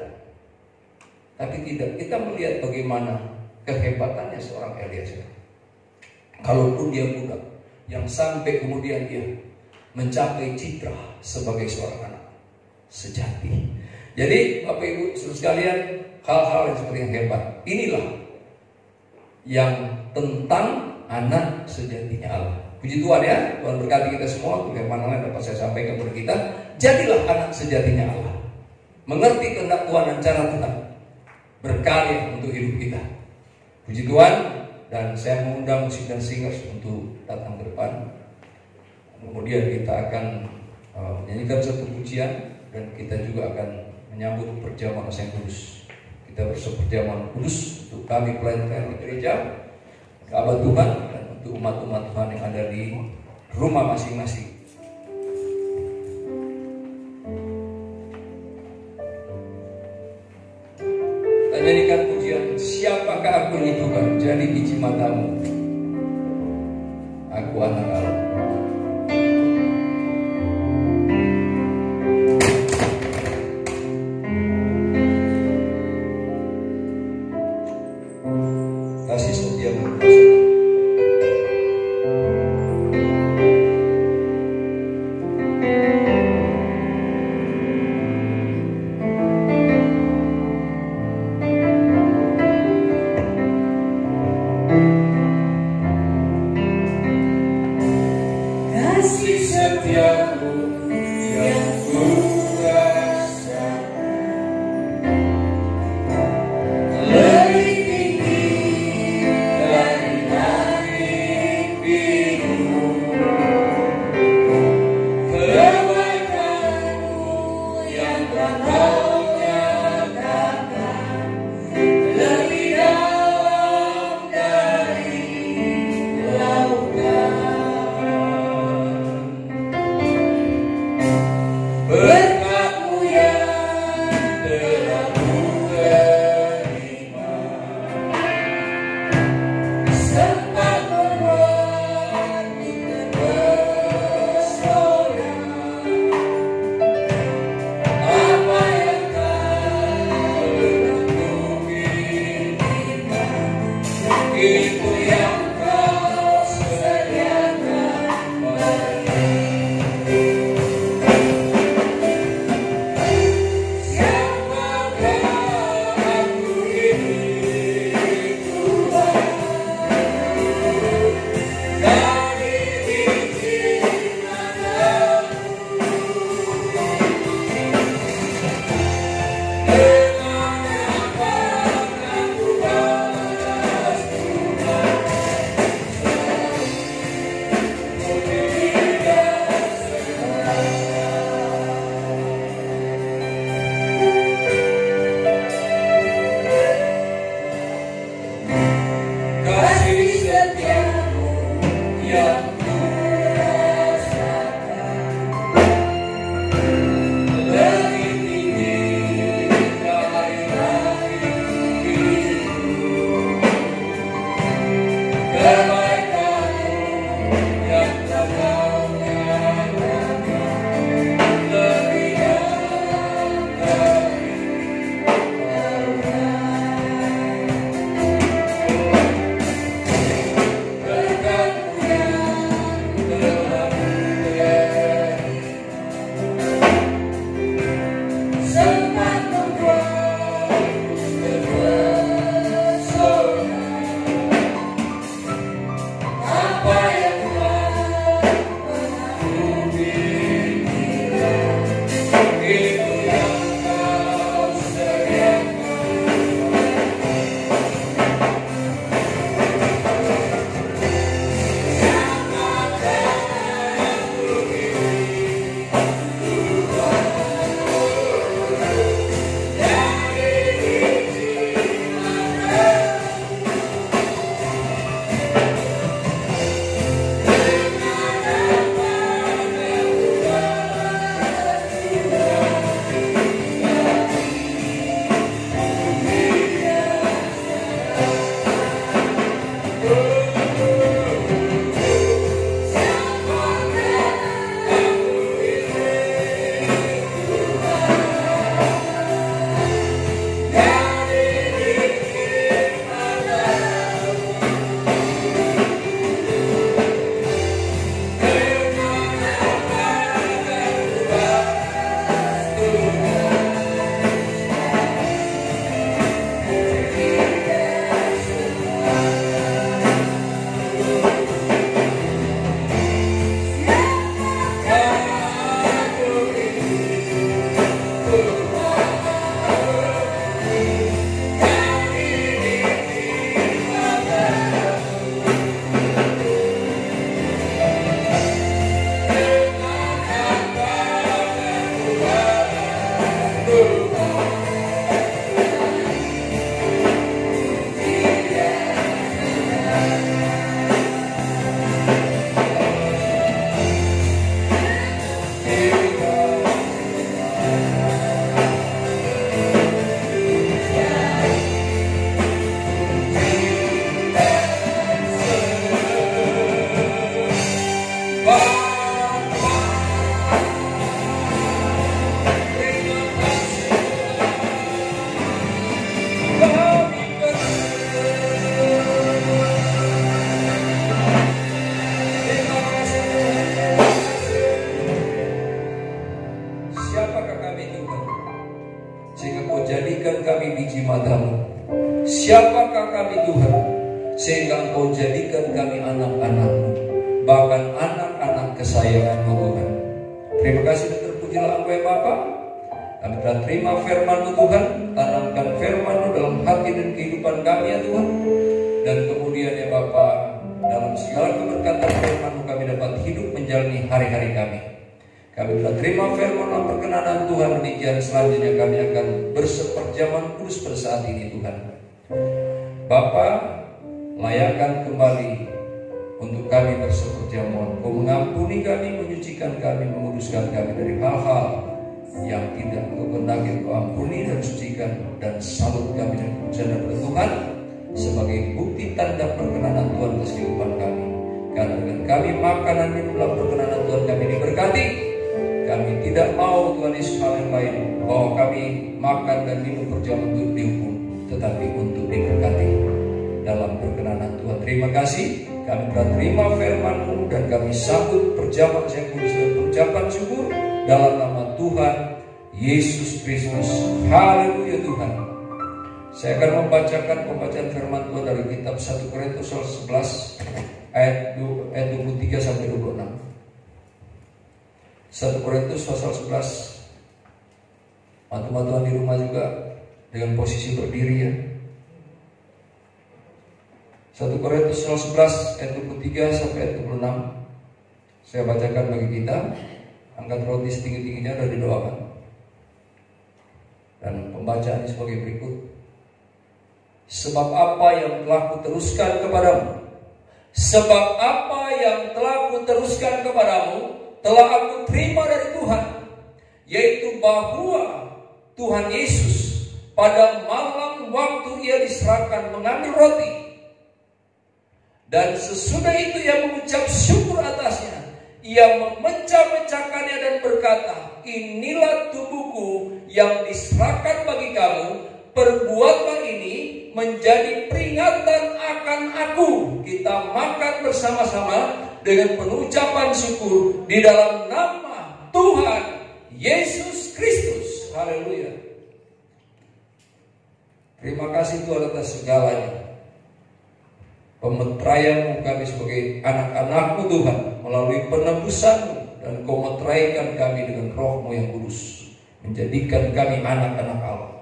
Kita melihat bagaimana kehebatannya seorang Eliezer. Kalaupun dia budak, yang sampai kemudian dia mencapai citra sebagai seorang anak sejati. Jadi Bapak Ibu saudara sekalian, hal-hal yang seperti yang hebat inilah yang tentang anak sejatinya Allah. Puji Tuhan ya, Tuhan berkati kita semua. Firman Allah dapat saya sampaikan kepada kita. Jadilah anak sejatinya Allah, mengerti kehendak Tuhan dan cara Tuhan, berkarya untuk hidup kita. Puji Tuhan. Dan saya mengundang musik dan singers untuk datang ke depan. Kemudian kita akan menyanyikan satu pujian, dan kita juga akan menyambut perjamuan yang kudus. Kita berseperjamuan kudus untuk kami pelayan di gereja, sahabat Tuhan, dan untuk umat-umat Tuhan yang ada di rumah masing-masing. Kita nyanyikan pujian, siapakah aku ini Tuhan, jadi biji matamu, aku anak Allah. Kasih setia berkuasa. jadikan kami biji matamu. Siapakah kami Tuhan, sehingga Engkau jadikan kami anak-anak-Mu, bahkan anak-anak kesayangan-Mu Tuhan. Terima kasih dan terpujilah Engkau ya Bapa. Kami telah terima firman-Mu Tuhan. Tanamkan firman-Mu dalam hati dan kehidupan kami ya Tuhan. Dan kemudian ya Bapa, dalam segala keberkatan firman-Mu kami dapat hidup menjalani hari-hari kami. Kami telah terima firman dalam perkenanan Tuhan. Demikian selanjutnya kami akan berseperjamuan kudus pada saat ini Tuhan. Bapa, layakkan kembali untuk kami berseperjamuan. Kau mengampuni kami, menyucikan kami, menguduskan kami dari hal-hal yang tidak Engkau kehendaki. Engkau ampuni dan sucikan, dan salut kami dan pujian kepada Tuhan sebagai bukti tanda perkenanan Tuhan atas kehidupan kami. Karena dengan kami makan dan minum dalam perkenanan Tuhan kami diberkati. Kami tidak mau Tuhan Yesus hal yang lain, bahwa kami makan dan minum perjamuan untuk dihukum, tetapi untuk diberkati dalam perkenanan Tuhan. Terima kasih, kami telah terima firman-Mu dan kami sambut perjamuan yang kudus dan ucapan syukur dalam nama Tuhan Yesus Kristus. Haleluya Tuhan. Saya akan membacakan pembacaan firman Tuhan dari kitab 1 Korintus 11 ayat 23 sampai 26. 1 Korintus pasal 11. Teman-teman di rumah juga dengan posisi berdiri ya. 1 Korintus 11 ayat 23 sampai ayat 26. Saya bacakan bagi kita. Angkat roti setinggi-tingginya dan didoakan. Dan pembacaan ini sebagai berikut. Sebab apa yang telah kuteruskan kepadamu, sebab apa yang telah kuteruskan kepadamu telah aku terima dari Tuhan, yaitu bahwa Tuhan Yesus pada malam waktu ia diserahkan mengambil roti, dan sesudah itu ia mengucap syukur atasnya. Ia memecah-mecahkannya dan berkata, inilah tubuhku yang diserahkan bagi kamu. Perbuatlah ini menjadi peringatan akan aku. Kita makan bersama-sama dengan pengucapan syukur di dalam nama Tuhan Yesus Kristus. Haleluya. Terima kasih Tuhan atas segalanya. Pemeteraian-Mu kami sebagai anak-anak-Mu Tuhan, melalui penebusan-Mu, dan Kau meteraikan kami dengan Roh-Mu yang kudus, menjadikan kami anak-anak Allah,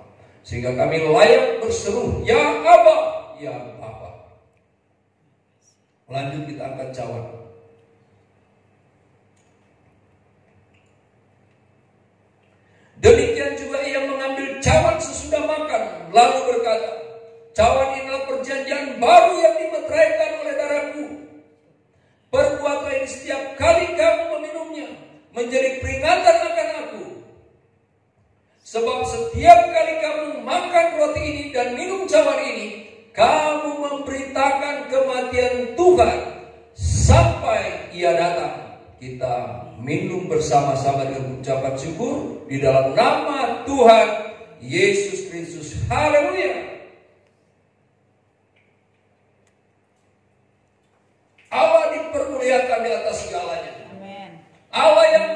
sehingga kami layak berseru, ya Aba, ya Bapa. Lanjut kita angkat cawan. Demikian juga ia mengambil cawan sesudah makan, lalu berkata, cawan inilah perjanjian baru yang dimeteraikan oleh darahku. Perbuatlah ini setiap kali kamu meminumnya, menjadi peringatan akan aku. Sebab setiap kali kamu makan roti ini dan minum cawan ini, kamu memberitakan kematian Tuhan sampai ia datang. Kita minum bersama-sama dengan ucapan syukur di dalam nama Tuhan Yesus Kristus. Haleluya. Allah dipermuliakan di atas segalanya. Amen. Allah yang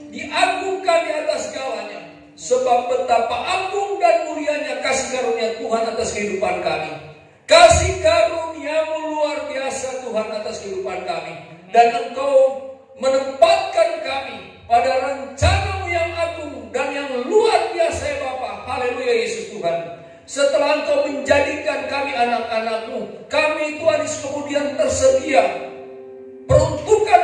diagungkan di atas segalanya. Sebab betapa agung dan mulianya kasih karunia Tuhan atas kehidupan kami. Kasih karunia-Mu luar biasa Tuhan atas kehidupan kami. Dan Engkau menempatkan kami pada rencana-Mu yang agung dan yang luar biasa ya Bapa. Haleluya Yesus Tuhan. Setelah Engkau menjadikan kami anak-anak-Mu, kami Tuhan Yesus kemudian tersedia peruntukan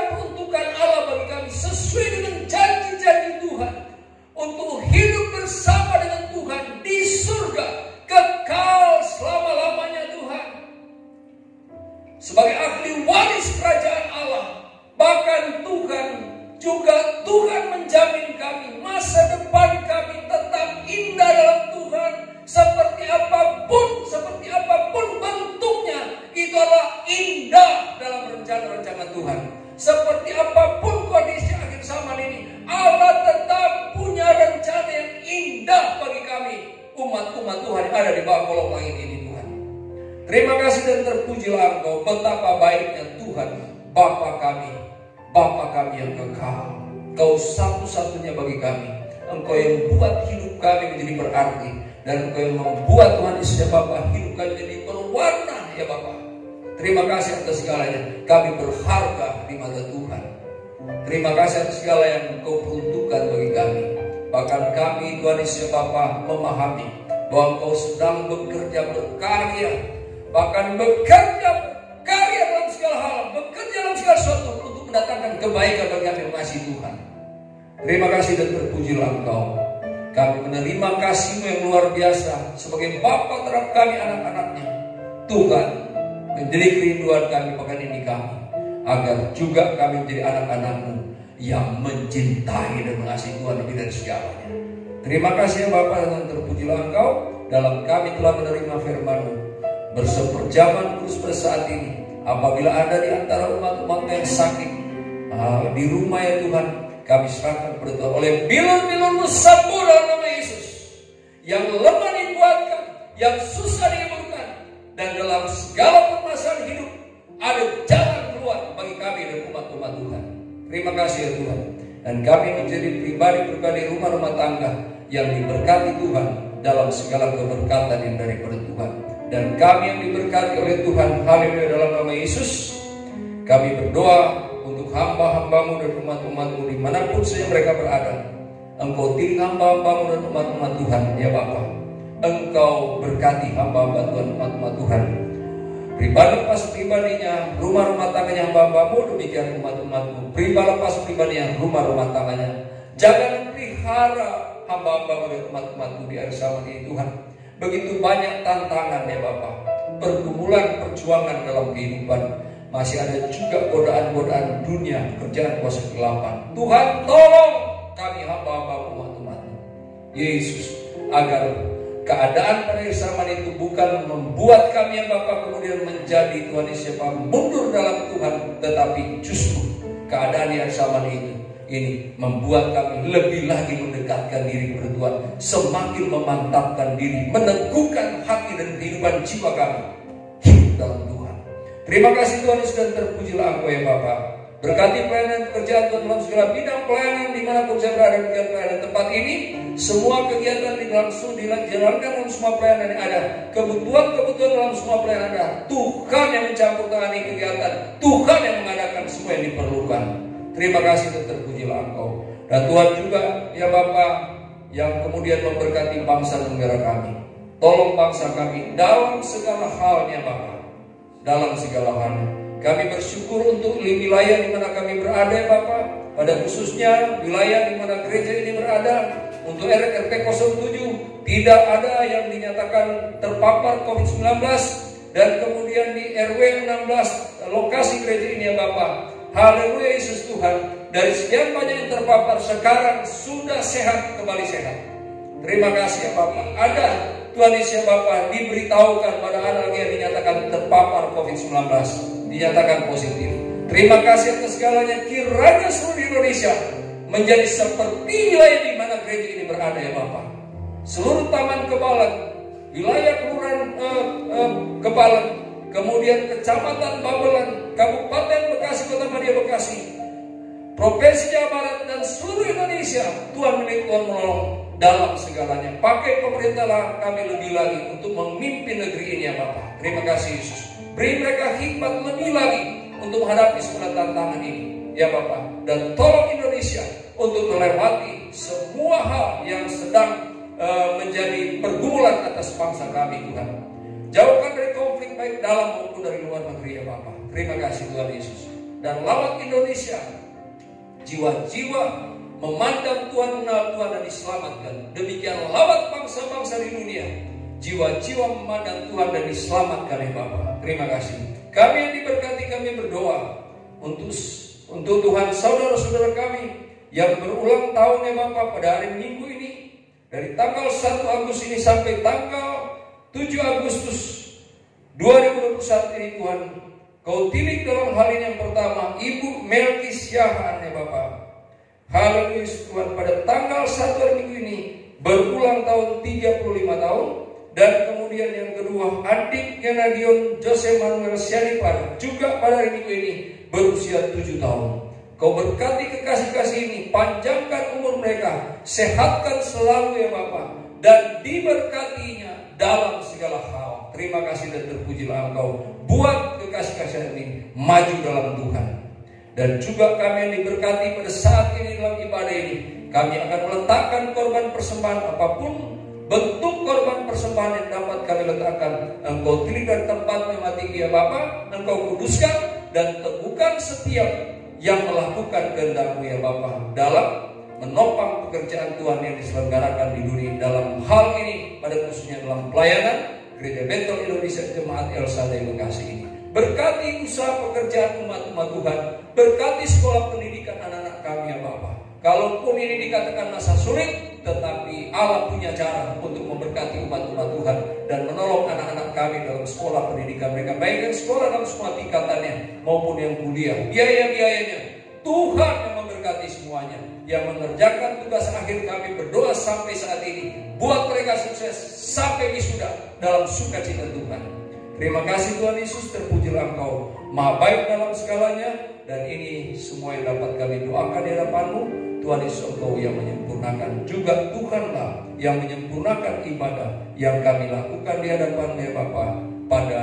Allah bagi kami sesuai dengan janji-janji Tuhan untuk hidup bersama dengan Tuhan di surga kekal selama-lamanya Tuhan. Sebagai ahli waris kerajaan Allah, bahkan Tuhan menjamin kami masa depan kami tetap indah dalam Tuhan. Seperti apapun bentuknya, itu adalah indah dalam rencana-rencana Tuhan. Seperti apapun kondisi akhir zaman ini, Allah tetap punya rencana yang indah bagi kami, umat-umat Tuhan yang ada di bawah kolong langit ini Tuhan. Terima kasih dan terpujilah Engkau, betapa baiknya Tuhan, Bapa kami yang kekal. Kau satu-satunya bagi kami. Engkau yang buat hidup kami menjadi berarti. Dan Engkau yang membuat Tuhan Yesus ya Bapa hidup kami jadi berwarna ya Bapa. Terima kasih atas segalanya. Kami berharga di mata Tuhan. Terima kasih atas segala yang Engkau peruntukkan bagi kami. Bahkan kami Tuhan Yesus ya Bapa memahami bahwa Engkau sedang bekerja berkarya. Bahkan bekerja berkarya dalam segala hal. Bekerja dalam segala sesuatu untuk mendatangkan kebaikan bagi kami yang mengasihi Tuhan. Terima kasih dan terpujilah Engkau. Kami menerima kasih-Mu yang luar biasa sebagai Bapa terhadap kami anak-anaknya. Tuhan, menjadi kerinduan kami pekan ini kami, agar juga kami menjadi anak-anak-Mu yang mencintai dan mengasihi Tuhan lebih dari segalanya. Terima kasih ya Bapa, dan terpujilah Engkau dalam kami telah menerima firman-Mu. Berseperjaman terus pada saat ini, apabila ada di antara umat-umat yang sakit di rumah ya Tuhan, kami serahkan kepada Tuhan oleh bilur-bilur-Mu sabur dalam nama Yesus. Yang lemah dikuatkan, yang susah dihemburkan, dan dalam segala permasalahan hidup ada jalan keluar bagi kami dan umat-umat Tuhan. Terima kasih ya Tuhan. Dan kami menjadi pribadi-pribadi rumah-rumah tangga yang diberkati Tuhan dalam segala keberkatan yang daripada Tuhan. Dan kami yang diberkati oleh Tuhan, haleluya, dalam nama Yesus. Kami berdoa untuk hamba-hamba-Mu dan umat-umat-Mu dimanapun saja mereka berada. Engkau tinggi hamba-hamba-Mu dan umat-umat Tuhan ya Bapa. Engkau berkati hamba-hamba Tuhan, umat-umat Tuhan. Pribadi lepas pribadinya, rumah-rumah tangganya hamba-hamba-Mu, demikian umat-umat-Mu. Pribadi lepas pribadinya, rumah-rumah tangganya. Jangan pelihara hamba-hamba-Mu dan umat-umat-Mu di akhir zaman ini Tuhan. Begitu banyak tantangan ya Bapa. Pergumulan, perjuangan dalam kehidupan. Masih ada juga godaan-godaan dunia, pekerjaan kuasa kegelapan. Tuhan tolong kami hamba-hamba umat-umat-Mu. Yesus, agar keadaan pada zaman itu bukan membuat kami ya Bapa kemudian menjadi Tuhan Yesus mundur dalam Tuhan, tetapi justru keadaan yang zaman itu ini membuat kami lebih lagi mendekatkan diri kepada Tuhan, semakin memantapkan diri, meneguhkan hati dan kehidupan jiwa kami hidup dalam Tuhan. Terima kasih Tuhan Yesus, dan terpujilah Engkau ya Bapa. Berkati pelayanan pekerjaan Tuhan dalam segala bidang pelayanan dimanapun saya berada di pelayanan tempat ini. Semua kegiatan langsung dijalankan dalam semua pelayanan yang ada. Kebutuhan-kebutuhan dalam semua pelayanan ada. Tuhan yang mencampur tangani kegiatan. Tuhan yang mengadakan semua yang diperlukan. Terima kasih dan terpujilah Engkau. Dan Tuhan juga ya Bapa yang kemudian memberkati bangsa dan negara kami. Tolong bangsa kami dalam segala halnya Bapa. Dalam segala halnya. Kami bersyukur untuk wilayah di mana kami berada ya Bapa. Pada khususnya wilayah di mana gereja ini berada. Untuk RP 07 tidak ada yang dinyatakan terpapar COVID-19. Dan kemudian di RW 16 lokasi gereja ini ya Bapa. Haleluya Yesus Tuhan. Dari sekian banyak yang terpapar sekarang sudah sehat, kembali sehat. Terima kasih ya Bapak. Ada Tuhan Yesus ya Bapak diberitahukan pada anak yang dinyatakan terpapar COVID-19, dinyatakan positif. Terima kasih atas segalanya. Kiranya seluruh Indonesia menjadi seperti wilayah di mana gereja ini berada ya Bapak. Seluruh Taman Kebalan, wilayah kelurahan Kebalan, kemudian Kecamatan Babelan, Kabupaten Bekasi, Kota Madia Bekasi, Provinsi Jawa Barat, dan seluruh Indonesia. Tuhan milik Tuhan menolong dalam segalanya. Pakai pemerintahlah kami lebih lagi untuk memimpin negeri ini ya Bapak. Terima kasih Yesus. Beri mereka hikmat lebih lagi untuk menghadapi segala tantangan ini ya Bapak. Dan tolong Indonesia untuk melewati semua hal yang sedang menjadi pergumulan atas bangsa kami Tuhan. Jauhkan dari konflik baik dalam maupun dari luar negeri ya Bapak. Terima kasih Tuhan Yesus. Dan lawat Indonesia, jiwa-jiwa memandang Tuhan, mengenal Tuhan dan diselamatkan. Demikian lawat bangsa-bangsa di dunia, jiwa-jiwa memandang Tuhan dan diselamatkan ya Bapak. Terima kasih. Kami yang diberkati, kami berdoa untuk Tuhan saudara-saudara kami yang berulang tahun ya Bapak pada hari Minggu ini, dari tanggal 1 Agustus ini sampai tanggal 7 Agustus 2021 ini Tuhan, Kau tilik dalam hal ini. Yang pertama, Ibu Melki Syahan ya Bapak. Haleluya Tuhan, pada tanggal 1 hari Minggu ini berulang tahun 35 tahun. Dan kemudian yang kedua, adiknya Nadion Jose Manuel Sianipar juga pada hari Minggu ini berusia 7 tahun. Kau berkati kekasih-kasih ini, panjangkan umur mereka, sehatkan selalu ya Bapak. dan diberkatinya dalam segala hal. Terima kasih dan terpujilah Engkau. Buat kekasih-kasihan ini maju dalam Tuhan. Dan juga kami yang diberkati pada saat ini dalam ibadah ini, kami akan meletakkan korban persembahan apapun bentuk korban persembahan yang dapat kami letakkan. Engkau pilihkan tempatnya mati ya Bapa, Engkau kuduskan dan teguhkan setiap yang melakukan kehendak-Mu ya Bapa dalam menopang pekerjaan Tuhan yang diselenggarakan di dunia. Dalam hal ini, pada khususnya dalam pelayanan Gereja Betel Indonesia Jemaat El Shaddai Bekasi ini. Berkati usaha pekerjaan umat-umat Tuhan, berkati sekolah pendidikan anak-anak kami ya Bapa. Kalaupun ini dikatakan masa sulit, tetapi Allah punya cara untuk memberkati umat-umat Tuhan dan menolong anak-anak kami dalam sekolah pendidikan mereka, baik yang sekolah dalam semua tingkatannya maupun yang kuliah. Biaya-biayanya Tuhan yang memberkati semuanya. Yang mengerjakan tugas akhir kami berdoa sampai saat ini, buat mereka sukses sampai wisuda dalam sukacita Tuhan. Terima kasih Tuhan Yesus, terpujilah Engkau Maha baik dalam segalanya. Dan ini semua yang dapat kami doakan di hadapan-Mu. Tuhan Yesus, Engkau yang menyempurnakan, juga Tuhanlah yang menyempurnakan ibadah yang kami lakukan di hadapan-Mu ya Bapa pada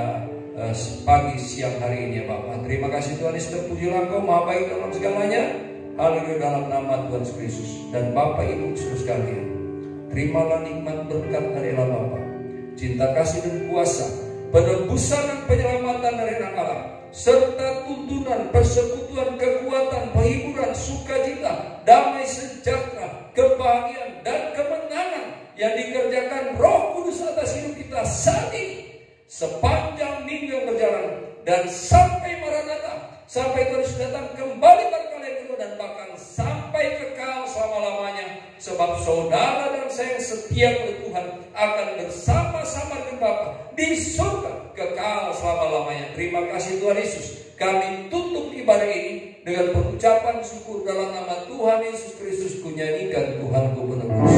pagi siang hari ini ya Bapa. Terima kasih Tuhan Yesus, terpujilah Engkau Maha baik dalam segalanya. Haleluya, dalam nama Tuhan Yesus. Dan Bapak Ibu saudara sekalian, terimalah nikmat berkat dari Allah Bapa, cinta kasih dan kuasa, penebusan dan penyelamatan dari Allah, serta tuntunan, persekutuan, kekuatan, penghiburan, sukacita, damai sejahtera, kebahagiaan dan kemenangan yang dikerjakan Roh Kudus atas hidup kita saat ini, sepanjang minggu yang berjalan dan sampai Maranatha, sampai terus datang kembali berkali kedua, dan bahkan sampai kekal selama-lamanya. Sebab saudara dan saya yang setia kepada Tuhan akan bersama-sama dengan Bapa di surga kekal selama-lamanya. Terima kasih Tuhan Yesus. Kami tutup ibadah ini dengan pengucapan syukur dalam nama Tuhan Yesus Kristus. Kunyanyikan Tuhanku penebus.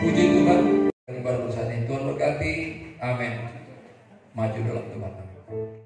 Puji Tuhan, ibadah saat ini Tuhan berkati. Amin. Maju dalam Tuhan.